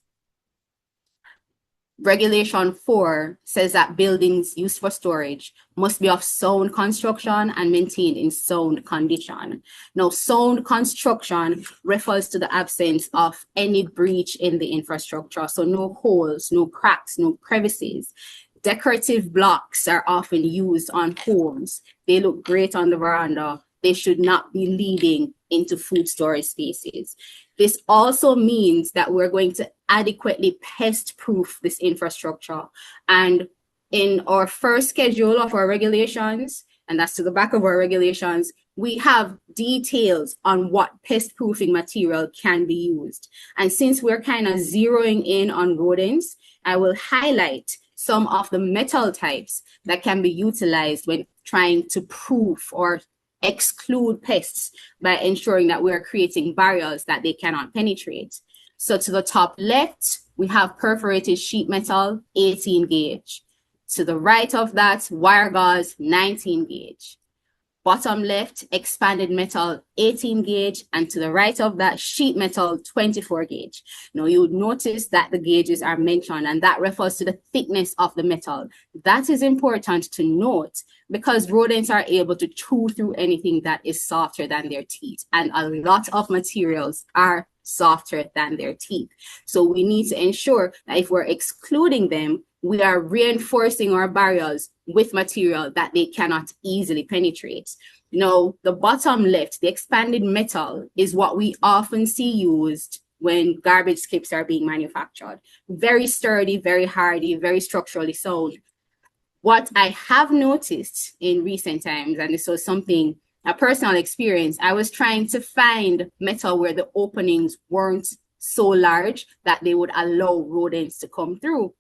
Regulation 4 says that buildings used for storage must be of sound construction and maintained in sound condition. Now, sound construction refers to the absence of any breach in the infrastructure. So no holes, no cracks, no crevices. Decorative blocks are often used on homes. They look great on the veranda. They should not be leading into food storage spaces. This also means that we're going to adequately pest-proof this infrastructure. And in our first schedule of our regulations, and that's to the back of our regulations, we have details on what pest-proofing material can be used. And since we're kind of zeroing in on rodents, I will highlight some of the metal types that can be utilized when trying to proof or exclude pests by ensuring that we're creating barriers that they cannot penetrate. So to the top left, we have perforated sheet metal, 18 gauge. To the right of that, wire gauze, 19 gauge. Bottom left, expanded metal, 18 gauge, and to the right of that, sheet metal, 24 gauge. Now you would notice that the gauges are mentioned, and that refers to the thickness of the metal. That is important to note because rodents are able to chew through anything that is softer than their teeth, and a lot of materials are softer than their teeth. So we need to ensure that if we're excluding them, we are reinforcing our barriers with material that they cannot easily penetrate. Now, the bottom left, the expanded metal, is what we often see used when garbage skips are being manufactured. Very sturdy, very hardy, very structurally sound. What I have noticed in recent times, and this was a personal experience, I was trying to find metal where the openings weren't so large that they would allow rodents to come through.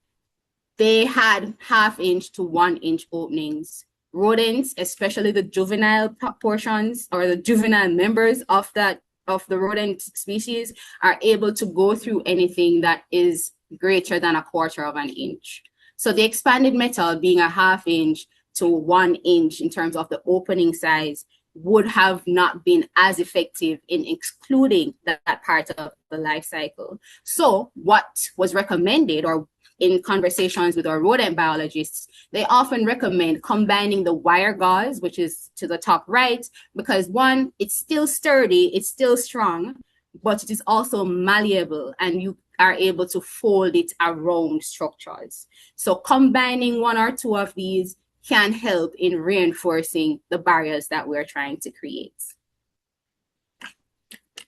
They had 1/2 inch to 1 inch openings. Rodents, especially the juvenile portions or the juvenile members of the rodent species, are able to go through anything that is greater than 1/4 of an inch. So the expanded metal being 1/2 inch to 1 inch in terms of the opening size would have not been as effective in excluding that part of the life cycle. So what was recommended, or in conversations with our rodent biologists, they often recommend combining the wire gauze, which is to the top right, because one, it's still sturdy, it's still strong, but it is also malleable and you are able to fold it around structures. So combining 1 or 2 of these can help in reinforcing the barriers that we're trying to create.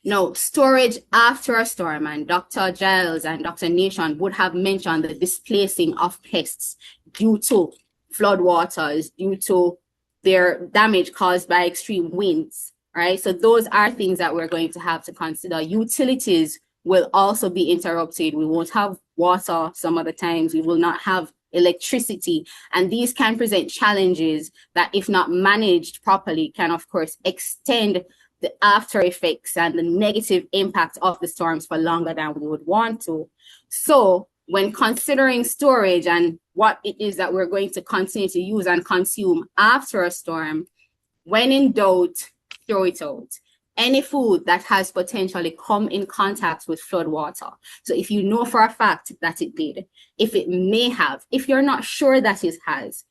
Now, storage after a storm, and Dr. Giles and Dr. Nation would have mentioned the displacing of pests due to floodwaters, due to their damage caused by extreme winds, right? So those are things that we're going to have to consider. Utilities will also be interrupted. We won't have water some other times. We will not have electricity. And these can present challenges that, if not managed properly, can, of course, extend the after effects and the negative impact of the storms for longer than we would want to. So when considering storage and what it is that we're going to continue to use and consume after a storm, when in doubt, throw it out. Any food that has potentially come in contact with flood water. So if you know for a fact that it did, if it may have, if you're not sure that it has,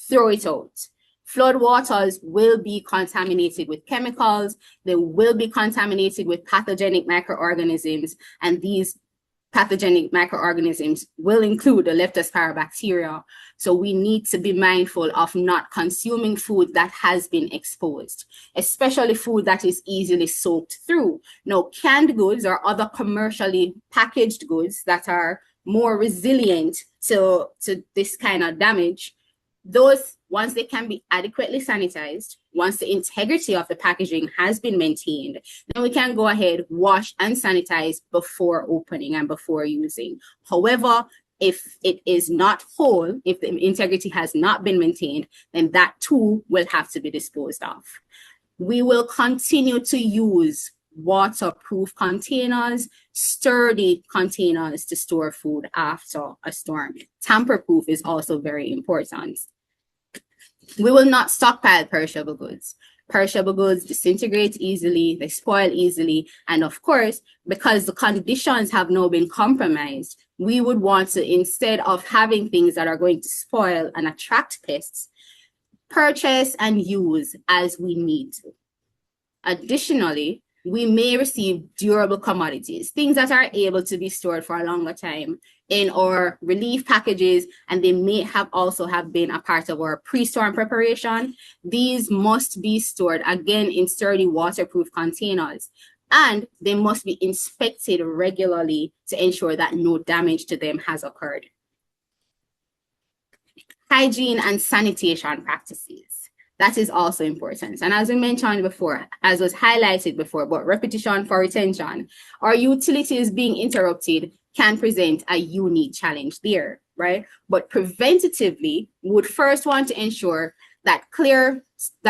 throw it out. Flood waters will be contaminated with chemicals, they will be contaminated with pathogenic microorganisms, and these pathogenic microorganisms will include the leptospirobacteria. So we need to be mindful of not consuming food that has been exposed, especially food that is easily soaked through. Now, canned goods or other commercially packaged goods that are more resilient to this kind of damage, those, once they can be adequately sanitized, once the integrity of the packaging has been maintained, then we can go ahead, wash and sanitize before opening and before using. However, if it is not whole, if the integrity has not been maintained, then that too will have to be disposed of. We will continue to use waterproof containers, sturdy containers to store food after a storm. Tamper-proof is also very important. We will not stockpile perishable goods. Perishable goods disintegrate easily, they spoil easily, and of course, because the conditions have now been compromised, we would want to, instead of having things that are going to spoil and attract pests, purchase and use as we need to. Additionally, we may receive durable commodities, things that are able to be stored for a longer time in our relief packages, and they may have also been a part of our pre-storm preparation. These must be stored again in sturdy waterproof containers, and they must be inspected regularly to ensure that no damage to them has occurred. Hygiene and sanitation practices. That is also important. And as we mentioned before, as was highlighted before, but repetition for retention, our utilities being interrupted can present a unique challenge there, right? But preventatively, we would first want to ensure that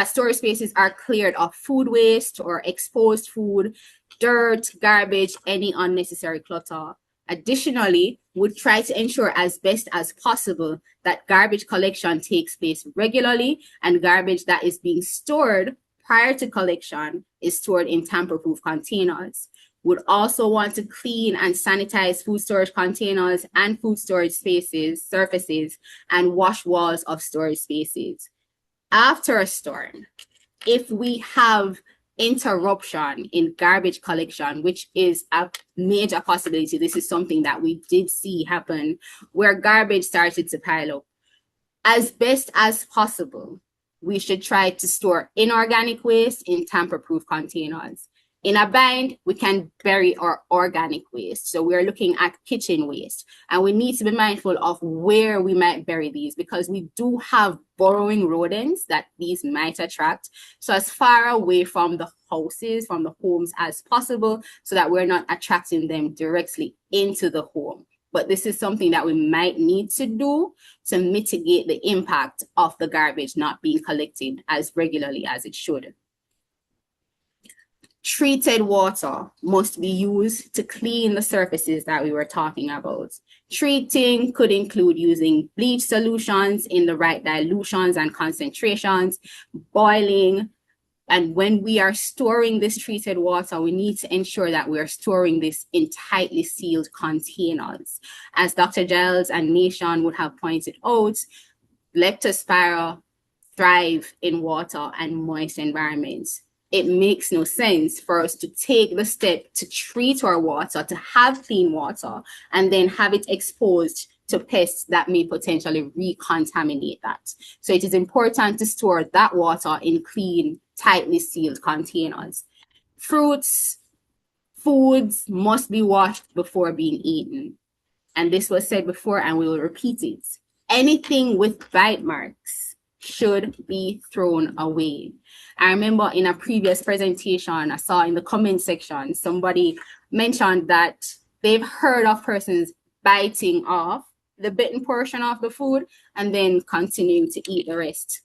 storage spaces are cleared of food waste or exposed food, dirt, garbage, any unnecessary clutter. Additionally, would try to ensure as best as possible that garbage collection takes place regularly, and garbage that is being stored prior to collection is stored in tamper-proof containers. Would also want to clean and sanitize food storage containers and food storage surfaces, and wash walls of storage spaces. After a storm, if we have interruption in garbage collection, which is a major possibility, this is something that we did see happen, where garbage started to pile up. As best as possible, we should try to store inorganic waste in tamper-proof containers. In a bind, we can bury our organic waste. So we're looking at kitchen waste, and we need to be mindful of where we might bury these, because we do have burrowing rodents that these might attract. So as far away from the houses, from the homes as possible, so that we're not attracting them directly into the home. But this is something that we might need to do to mitigate the impact of the garbage not being collected as regularly as it should. Treated water must be used to clean the surfaces that we were talking about. Treating could include using bleach solutions in the right dilutions and concentrations, boiling, and when we are storing this treated water, we need to ensure that we are storing this in tightly sealed containers. As Dr. Giles and Nation would have pointed out, Leptospira thrive in water and moist environments. It makes no sense for us to take the step to treat our water, to have clean water, and then have it exposed to pests that may potentially recontaminate that. So it is important to store that water in clean, tightly sealed containers. Fruits, foods must be washed before being eaten. And this was said before, and we will repeat it. Anything with bite marks should be thrown away. I remember in a previous presentation, I saw in the comment section, somebody mentioned that they've heard of persons biting off the bitten portion of the food and then continuing to eat the rest.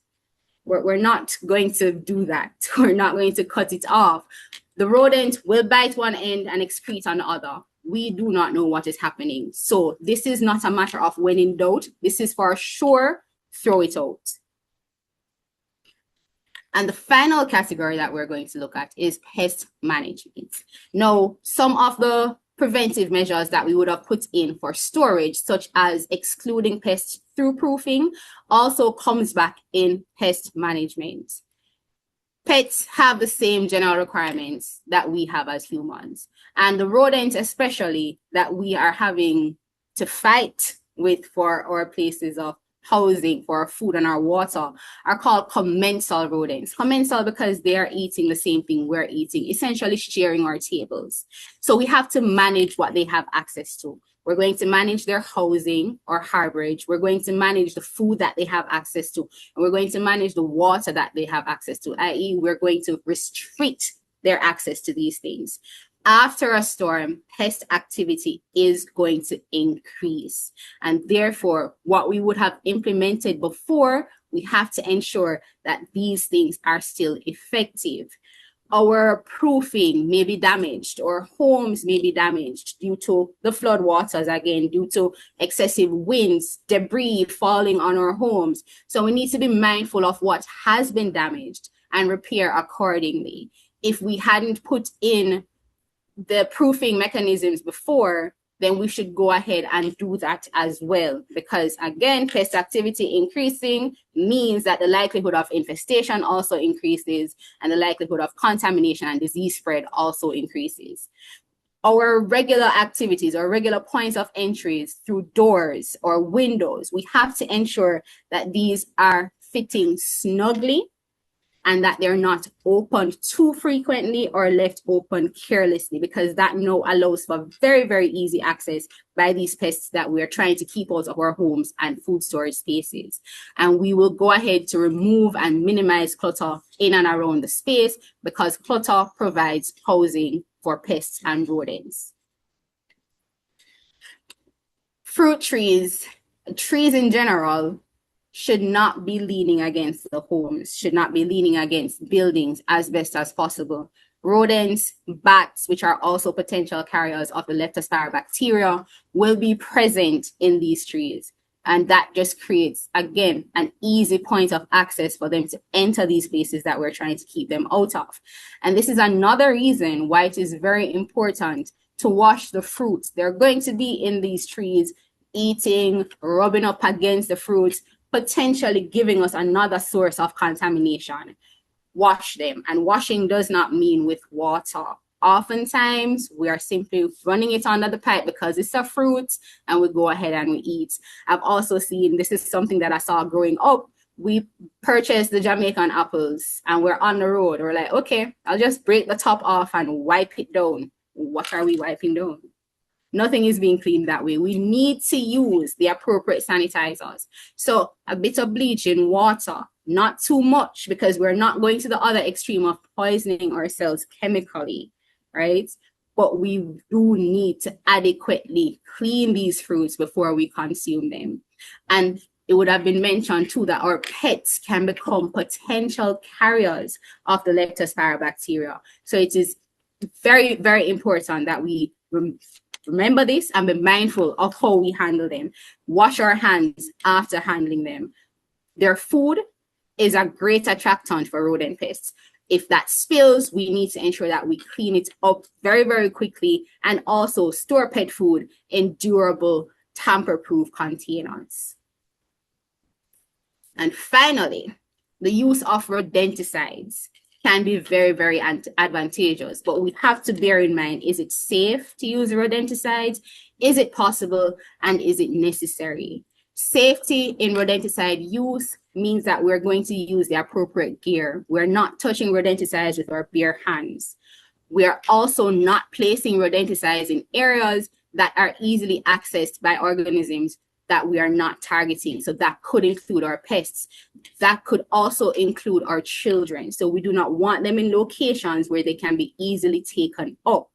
We're not going to do that. We're not going to cut it off. The rodent will bite one end and excrete on the other. We do not know what is happening. So this is not a matter of when in doubt. This is for sure, throw it out. And the final category that we're going to look at is pest management. Now, some of the preventive measures that we would have put in for storage, such as excluding pests through proofing, also comes back in pest management. Pets have the same general requirements that we have as humans. And the rodents, especially, that we are having to fight with for our places of housing, for our food and our water, are called commensal rodents. Commensal because they are eating the same thing we're eating, essentially sharing our tables. So we have to manage what they have access to. We're going to manage their housing or harborage. We're going to manage the food that they have access to. And we're going to manage the water that they have access to, i.e. we're going to restrict their access to these things. After a storm, pest activity is going to increase. And therefore, what we would have implemented before, we have to ensure that these things are still effective. Our proofing may be damaged, or homes may be damaged due to the flood waters, again, due to excessive winds, debris falling on our homes. So we need to be mindful of what has been damaged and repair accordingly. If we hadn't put in the proofing mechanisms before, then we should go ahead and do that as well. Because again, pest activity increasing means that the likelihood of infestation also increases, and the likelihood of contamination and disease spread also increases. Our regular activities or regular points of entries through doors or windows, we have to ensure that these are fitting snugly and that they're not opened too frequently or left open carelessly, because that now allows for very, very easy access by these pests that we're trying to keep out of our homes and food storage spaces. And we will go ahead to remove and minimize clutter in and around the space, because clutter provides housing for pests and rodents. Fruit trees, trees in general, should not be leaning against the homes, should not be leaning against buildings as best as possible. Rodents, bats, which are also potential carriers of the Leptospirosis bacteria, will be present in these trees. And that just creates, again, an easy point of access for them to enter these places that we're trying to keep them out of. And this is another reason why it is very important to wash the fruits. They're going to be in these trees, eating, rubbing up against the fruits, potentially giving us another source of contamination. Wash them. And washing does not mean with water. Oftentimes, we are simply running it under the pipe because it's a fruit and we go ahead and we eat. I've also seen, this is something that I saw growing up. We purchased the Jamaican apples and we're on the road. We're like, okay, I'll just break the top off and wipe it down. What are we wiping down? Nothing is being cleaned that way. We need to use the appropriate sanitizers. So a bit of bleach in water, not too much, because we're not going to the other extreme of poisoning ourselves chemically, right? But we do need to adequately clean these fruits before we consume them. And it would have been mentioned too that our pets can become potential carriers of the Leptospirosis bacteria. So it is very, very important that we remember this and be mindful of how we handle them. Wash our hands after handling them. Their food is a great attractant for rodent pests. If that spills, we need to ensure that we clean it up very, very quickly, and also store pet food in durable, tamper-proof containers. And finally, the use of rodenticides can be very, very advantageous, but we have to bear in mind, is it safe to use rodenticides? Is it possible? And is it necessary? Safety in rodenticide use means that we're going to use the appropriate gear. We're not touching rodenticides with our bare hands. We are also not placing rodenticides in areas that are easily accessed by organisms that we are not targeting. So that could include our pests. That could also include our children. So we do not want them in locations where they can be easily taken up.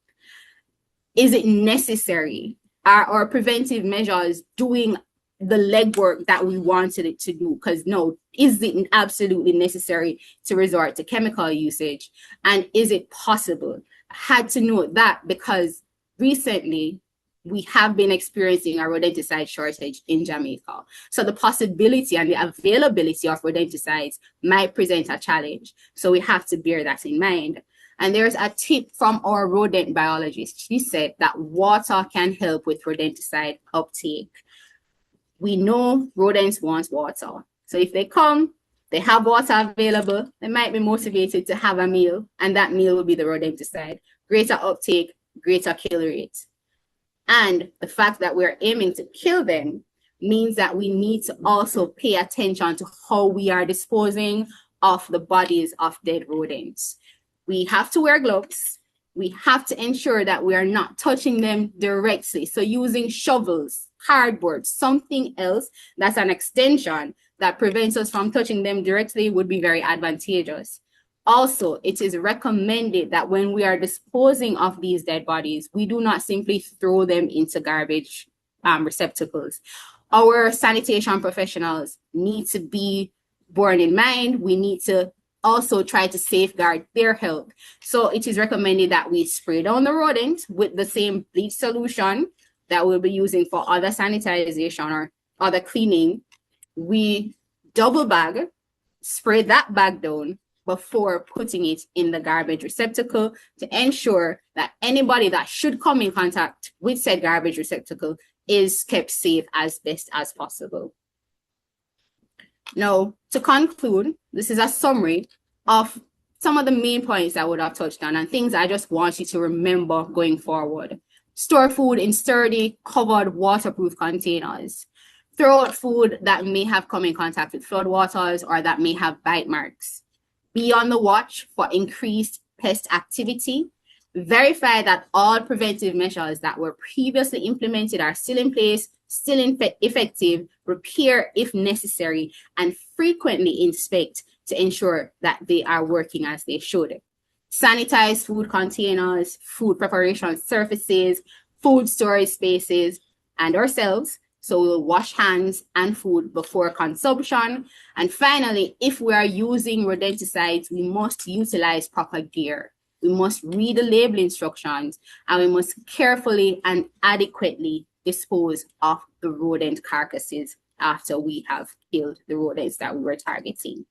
is it necessary? Are preventive measures doing the legwork that we wanted it to do? Because no, is it absolutely necessary to resort to chemical usage? And is it possible? I had to note that because recently we have been experiencing a rodenticide shortage in Jamaica. So the possibility and the availability of rodenticides might present a challenge. So we have to bear that in mind. And there's a tip from our rodent biologist. She said that water can help with rodenticide uptake. We know rodents want water. So if they come, they have water available, they might be motivated to have a meal, and that meal will be the rodenticide. Greater uptake, greater kill rate. And the fact that we're aiming to kill them means that we need to also pay attention to how we are disposing of the bodies of dead rodents. We have to wear gloves. We have to ensure that we are not touching them directly. So using shovels, cardboard, something else that's an extension that prevents us from touching them directly would be very advantageous. Also, it is recommended that when we are disposing of these dead bodies, we do not simply throw them into garbage receptacles. Our sanitation professionals need to be borne in mind. We need to also try to safeguard their health. So it is recommended that we spray down the rodent with the same bleach solution that we'll be using for other sanitization or other cleaning. We double bag, spray that bag down before putting it in the garbage receptacle to ensure that anybody that should come in contact with said garbage receptacle is kept safe as best as possible. Now, to conclude, this is a summary of some of the main points I would have touched on and things I just want you to remember going forward. Store food in sturdy, covered, waterproof containers. Throw out food that may have come in contact with floodwaters or that may have bite marks. Be on the watch for increased pest activity. Verify that all preventive measures that were previously implemented are still in place, still effective, repair if necessary, and frequently inspect to ensure that they are working as they should. Sanitize food containers, food preparation surfaces, food storage spaces, and ourselves. So we'll wash hands and food before consumption. And finally, if we are using rodenticides, we must utilize proper gear. We must read the label instructions, and we must carefully and adequately dispose of the rodent carcasses after we have killed the rodents that we were targeting.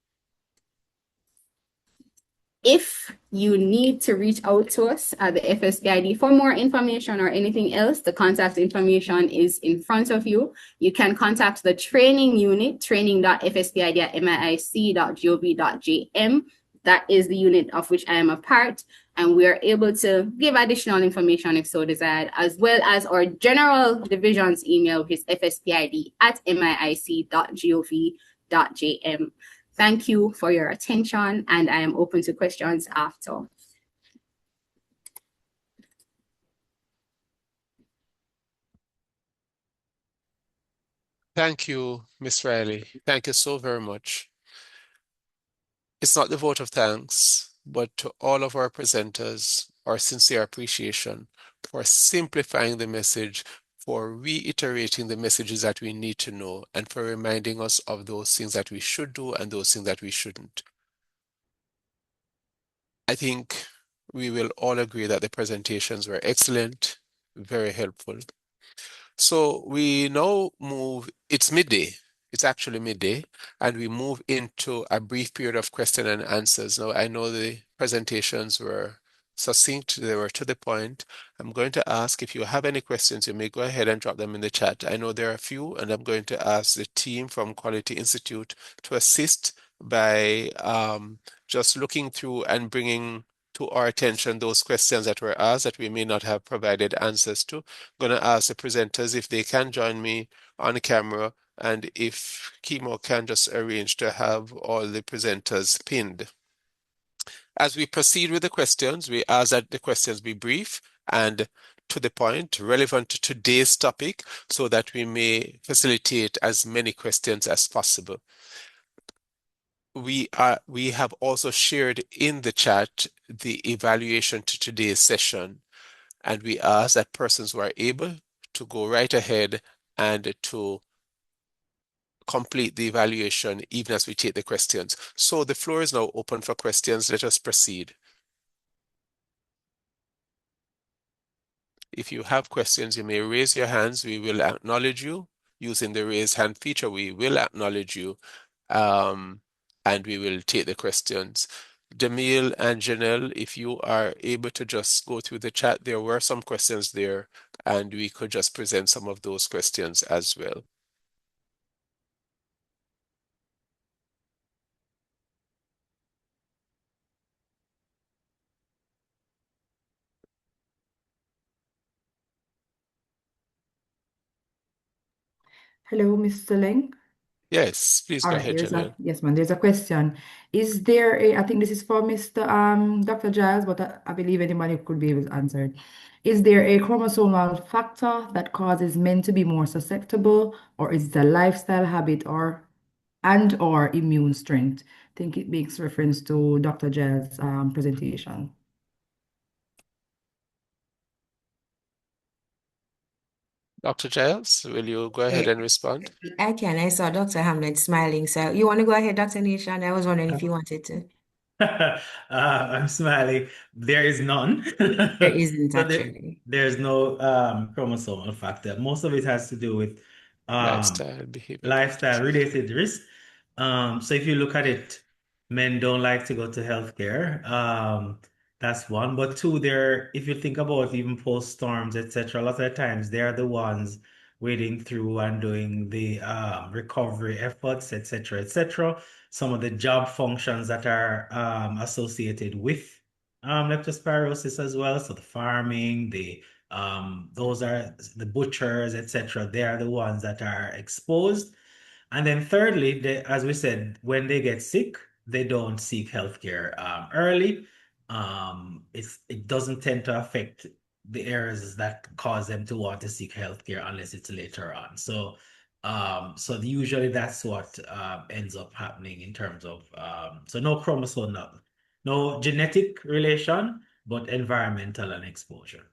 If you need to reach out to us at the FSPID for more information or anything else, the contact information is in front of you. You can contact the training unit, training.fspid@mic.gov.jm. That is the unit of which I am a part, and we are able to give additional information if so desired, as well as our general division's email, which is fspid@mic.gov.jm. Thank you for your attention, and I am open to questions after. Thank you, Ms. Riley. Thank you so very much. It's not the vote of thanks, but to all of our presenters, our sincere appreciation for simplifying the message, for reiterating the messages that we need to know, and for reminding us of those things that we should do and those things that we shouldn't. I think we will all agree that the presentations were excellent, very helpful. So we now move, it's midday. It's actually midday, and we move into a brief period of question and answers. Now, I know the presentations were succinct, they were to the point. I'm going to ask if you have any questions, you may go ahead and drop them in the chat. I know there are a few, and I'm going to ask the team from Quality Institute to assist by just looking through and bringing to our attention those questions that were asked that we may not have provided answers to. I'm going to ask the presenters if they can join me on camera, and if Kimo can just arrange to have all the presenters pinned. As we proceed with the questions, we ask that the questions be brief and to the point, relevant to today's topic, so that we may facilitate as many questions as possible. We have also shared in the chat the evaluation to today's session. And we ask that persons who are able to go right ahead and to complete the evaluation even as we take the questions. So the floor is now open for questions. Let us proceed. If you have questions, you may raise your hands. We will acknowledge you. Using the raise hand feature, we will acknowledge you, and we will take the questions. Demille and Janelle, if you are able to just go through the chat, there were some questions there, and we could just present some of those questions as well. Hello, Mr. Leng. Yes, please All go right, ahead, Janelle. yes, ma'am. There's a question. Is there a, I think this is for Mr. Dr. Giles, but I believe anybody could be able to answer it. Is there a chromosomal factor that causes men to be more susceptible, or is it a lifestyle habit or immune strength? I think it makes reference to Dr. Giles' presentation. Dr. Giles, will you go ahead and respond? I can. I saw Dr. Hamlet smiling. So you want to go ahead, Dr. Nation? I was wondering if you wanted to. I'm smiling. There is none. There isn't So actually. there's no chromosomal factor. Most of it has to do with Lifestyle, behavior, lifestyle practices. related risk. So if you look at it, men don't like to go to healthcare. That's one. But two, if you think about even post storms, etc., a lot of times they are the ones wading through and doing the recovery efforts, etc., etc. Some of the job functions that are associated with leptospirosis as well. So the farming, those are the butchers, etc. They are the ones that are exposed. And then thirdly, as we said, when they get sick, they don't seek healthcare early. It doesn't tend to affect the areas that cause them to want to seek healthcare unless it's later on. So usually that's what ends up happening in terms of so no chromosome, no genetic relation, but environmental and exposure.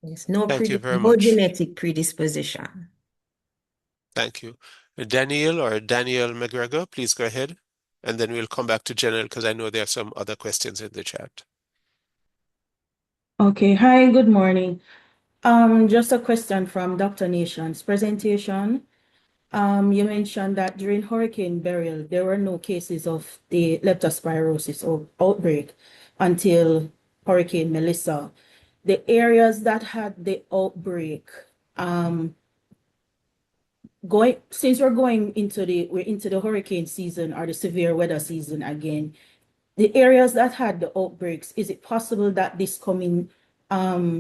Yes, Thank you very no much. genetic predisposition. Thank you. Daniel or Daniel McGregor, please go ahead. And then we'll come back to General because I know there are some other questions in the chat. Okay, hi, good morning. Just a question from Dr. Nation's presentation. You mentioned that during Hurricane Beryl, there were no cases of the leptospirosis outbreak until Hurricane Melissa. The areas that had the outbreak, since we're into the hurricane season or the severe weather season again, the areas that had the outbreaks, is it possible that this coming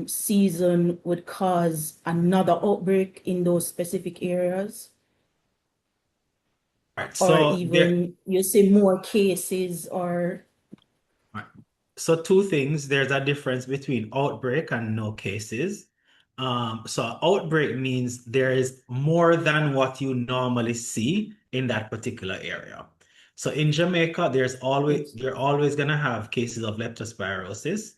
season would cause another outbreak in those specific areas? Right. Or So even you see more cases or Right. So two things. There's a difference between outbreak and no cases. So outbreak means there is more than what you normally see in that particular area. So in Jamaica, you're always gonna have cases of leptospirosis.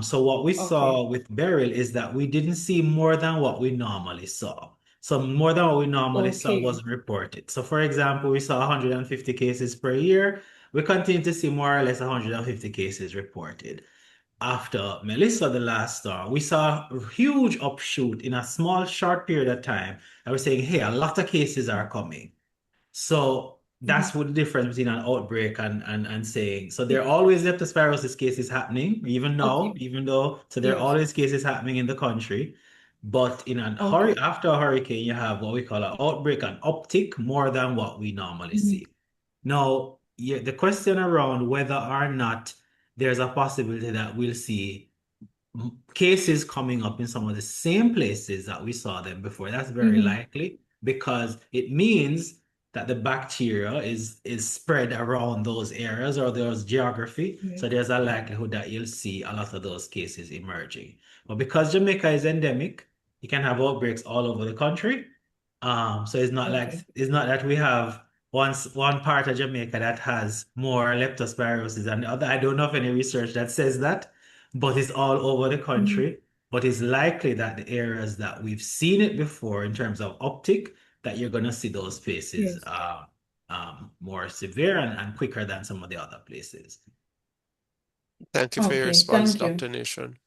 So what we saw with Beryl is that we didn't see more than what we normally saw. So more than what we normally saw okay. was reported. So for example, we saw 150 cases per year. We continue to see more or less 150 cases reported. After Melissa, the last storm, we saw a huge upshoot in a small, short period of time. I was saying, hey, a lot of cases are coming. So that's what the difference between an outbreak and saying. So there are always leptospirosis cases happening, even now, Okay. even though, so there are Yes. always cases happening in the country. But Okay. after a hurricane, you have what we call an outbreak, an uptick more than what we normally see. Now, the question around whether or not there's a possibility that we'll see cases coming up in some of the same places that we saw them before, that's very likely because it means that the bacteria is spread around those areas or those geography. So there's a likelihood that you'll see a lot of those cases emerging. But because Jamaica is endemic, you can have outbreaks all over the country. So it's not that we have one part of Jamaica that has more leptospirosis than the other. I don't know of any research that says that, but it's all over the country. but it's likely that the areas that we've seen it before in terms of uptick, that you're going to see those places more severe and quicker than some of the other places. Thank you for your Okay, response, thank you. Dr. Nation.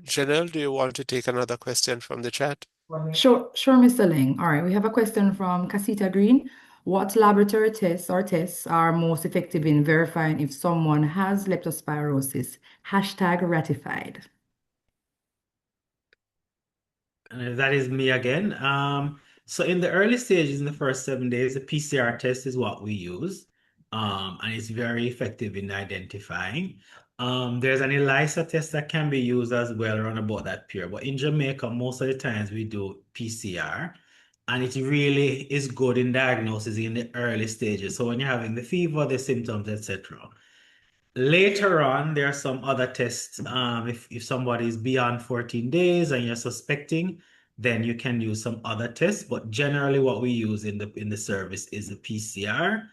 Janelle, do you want to take another question from the chat? Sure, Mr. Ling. All right, we have a question from Casita Green. What laboratory tests are most effective in verifying if someone has leptospirosis? Hashtag ratified. That is me again. So in the early stages, in the first 7 days, the PCR test is what we use. And it's very effective in identifying. There's an ELISA test that can be used as well around about that period. But in Jamaica, most of the times we do PCR. And it really is good in diagnosis in the early stages. So when you're having the fever, the symptoms, etc. Later on, there are some other tests. If somebody is beyond 14 days and you're suspecting, then you can use some other tests. But generally, what we use in the service is the PCR.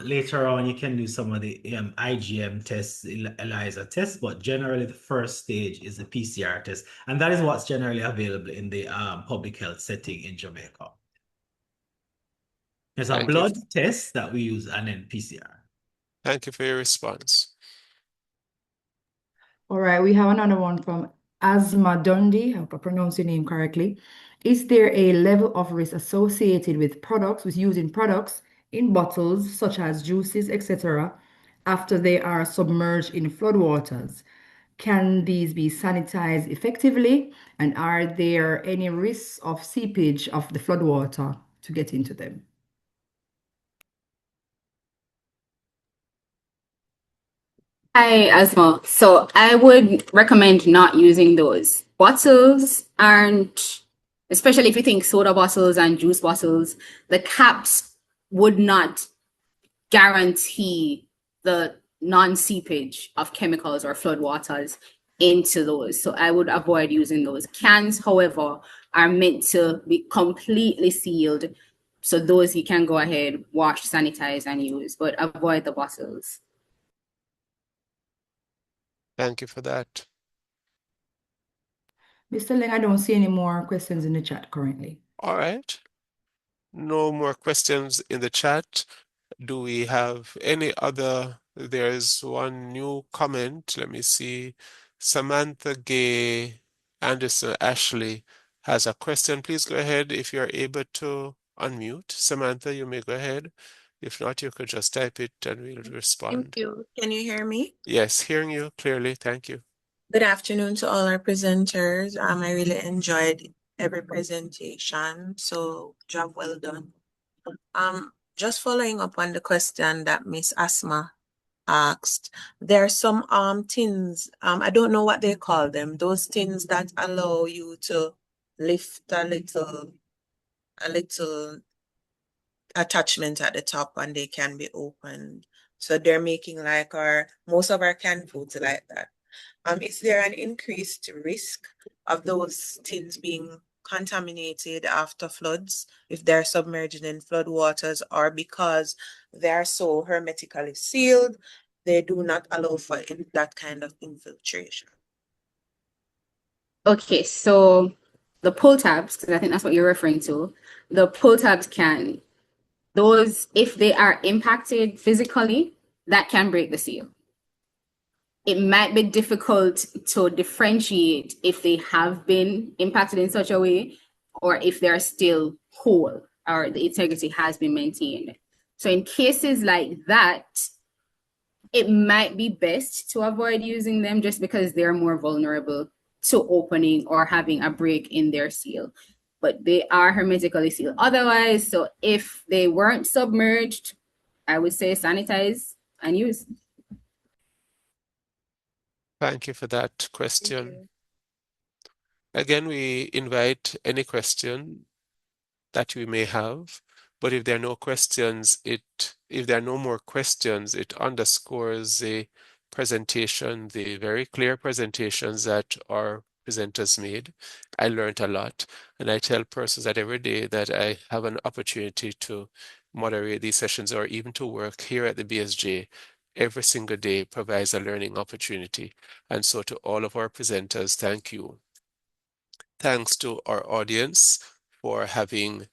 Later on, you can do some of the IgM tests, ELISA tests, but generally the first stage is the PCR test, and that is what's generally available in the public health setting in Jamaica. There's a Thank you. blood test that we use and then PCR. Thank you for your response. All right, we have another one from Asma Dundee. I hope I pronounced your name correctly. Is there a level of risk associated with using products in bottles such as juices, etc., after they are submerged in floodwaters? Can these be sanitized effectively? And are there any risks of seepage of the floodwater to get into them? Hi, Asma. So I would recommend not using those. Bottles aren't, especially if you think soda bottles and juice bottles, the caps would not guarantee the non-seepage of chemicals or floodwaters into those. So I would avoid using those. Cans, however, are meant to be completely sealed. So those you can go ahead, wash, sanitize, and use, but avoid the bottles. Thank you for that. Mr. Ling, I don't see any more questions in the chat currently. All right. No more questions in the chat. Do we have any other? There's one new comment. Let me see. Samantha Gay Anderson Ashley has a question. Please go ahead if you're able to unmute. Samantha, you may go ahead. If not, you could just type it and we'll respond. Thank you. Can you hear me? Yes, hearing you clearly. Thank you. Good afternoon to all our presenters. I really enjoyed every presentation, so job well done. Just following up on the question that Miss Asma asked, there are some tins, I don't know what they call them, those tins that allow you to lift a little attachment at the top and they can be opened. So they're making like most of our canned foods like that. Is there an increased risk of those tins being contaminated after floods if they're submerged in flood waters, or because they're so hermetically sealed, they do not allow for that kind of infiltration? Okay, so the pull tabs, because I think that's what you're referring to, the pull tabs can, those, if they are impacted physically, that can break the seal. It might be difficult to differentiate if they have been impacted in such a way or if they're still whole or the integrity has been maintained. So in cases like that, it might be best to avoid using them just because they're more vulnerable to opening or having a break in their seal. But they are hermetically sealed otherwise. So if they weren't submerged, I would say sanitize and use. Thank you for that question. Again, we invite any question that we may have, but if there are no questions, if there are no more questions, it underscores the presentation, the very clear presentations that our presenters made. I learned a lot, and I tell persons that every day that I have an opportunity to moderate these sessions or even to work here at the BSJ, every single day provides a learning opportunity. And so to all of our presenters, thank you. Thanks to our audience for having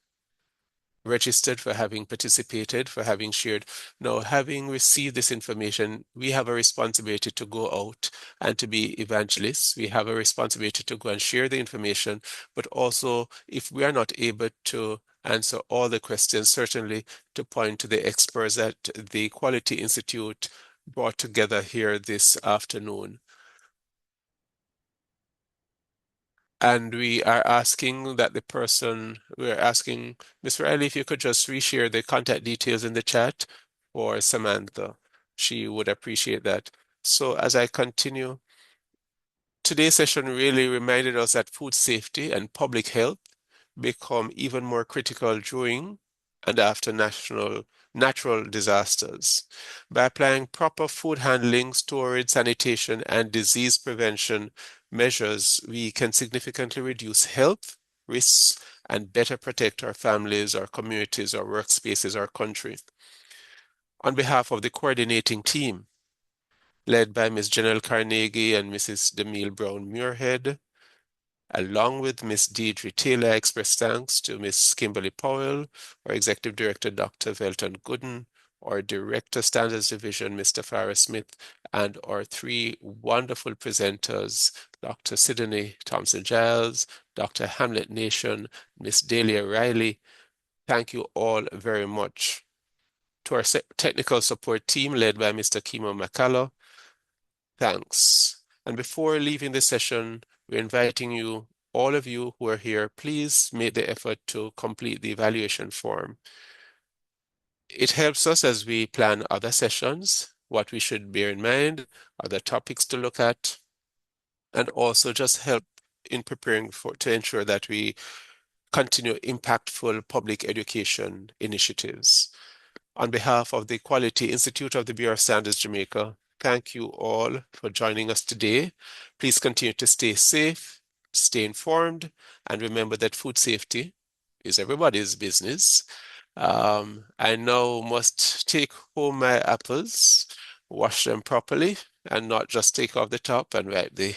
registered, for having participated, for having shared. Now, having received this information, we have a responsibility to go out and to be evangelists. We have a responsibility to go and share the information, but also if we are not able to answer all the questions, certainly to point to the experts that the Quality Institute brought together here this afternoon. And we are asking that we're asking Ms. Riley if you could just reshare the contact details in the chat for Samantha. She would appreciate that. So as I continue, today's session really reminded us that food safety and public health become even more critical during and after natural disasters. By applying proper food handling, storage, sanitation, and disease prevention measures, we can significantly reduce health risks and better protect our families, our communities, our workspaces, our country. On behalf of the coordinating team, led by Ms. Janelle Carnegie and Mrs. Demille Brown-Muirhead, along with Ms. Deidre Taylor, I express thanks to Ms. Kimberly Powell, our Executive Director, Dr. Velton Gooden, our Director, Standards Division, Mr. Farah Smith, and our three wonderful presenters, Dr. Sidney Thompson-Giles, Dr. Hamlet Nation, Ms. Delia Riley. Thank you all very much. To our technical support team led by Mr. Kimo Makalo, thanks. And before leaving the session, we're inviting you, all of you who are here, please make the effort to complete the evaluation form. It helps us as we plan other sessions, what we should bear in mind, other topics to look at, and also just help in preparing to ensure that we continue impactful public education initiatives. On behalf of the Quality Institute of the Bureau of Standards Jamaica, thank you all for joining us today. Please continue to stay safe, stay informed, and remember that food safety is everybody's business. I now must take home my apples, wash them properly, and not just take off the top and wipe the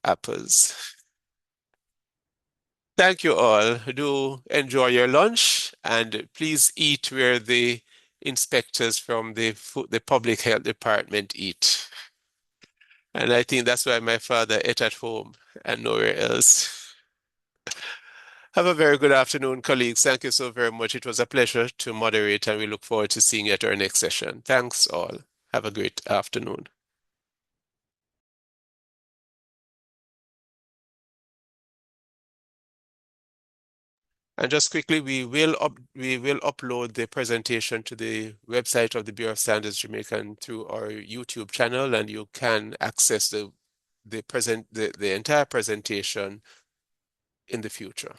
apples. Thank you all. Do enjoy your lunch and please eat where the inspectors from the public health department eat. And I think that's why my father ate at home and nowhere else. Have a very good afternoon, colleagues. Thank you so very much. It was a pleasure to moderate, and we look forward to seeing you at our next session. Thanks all. Have a great afternoon. And just quickly, we will upload the presentation to the website of the Bureau of Standards Jamaica through our YouTube channel, and you can access the entire presentation in the future.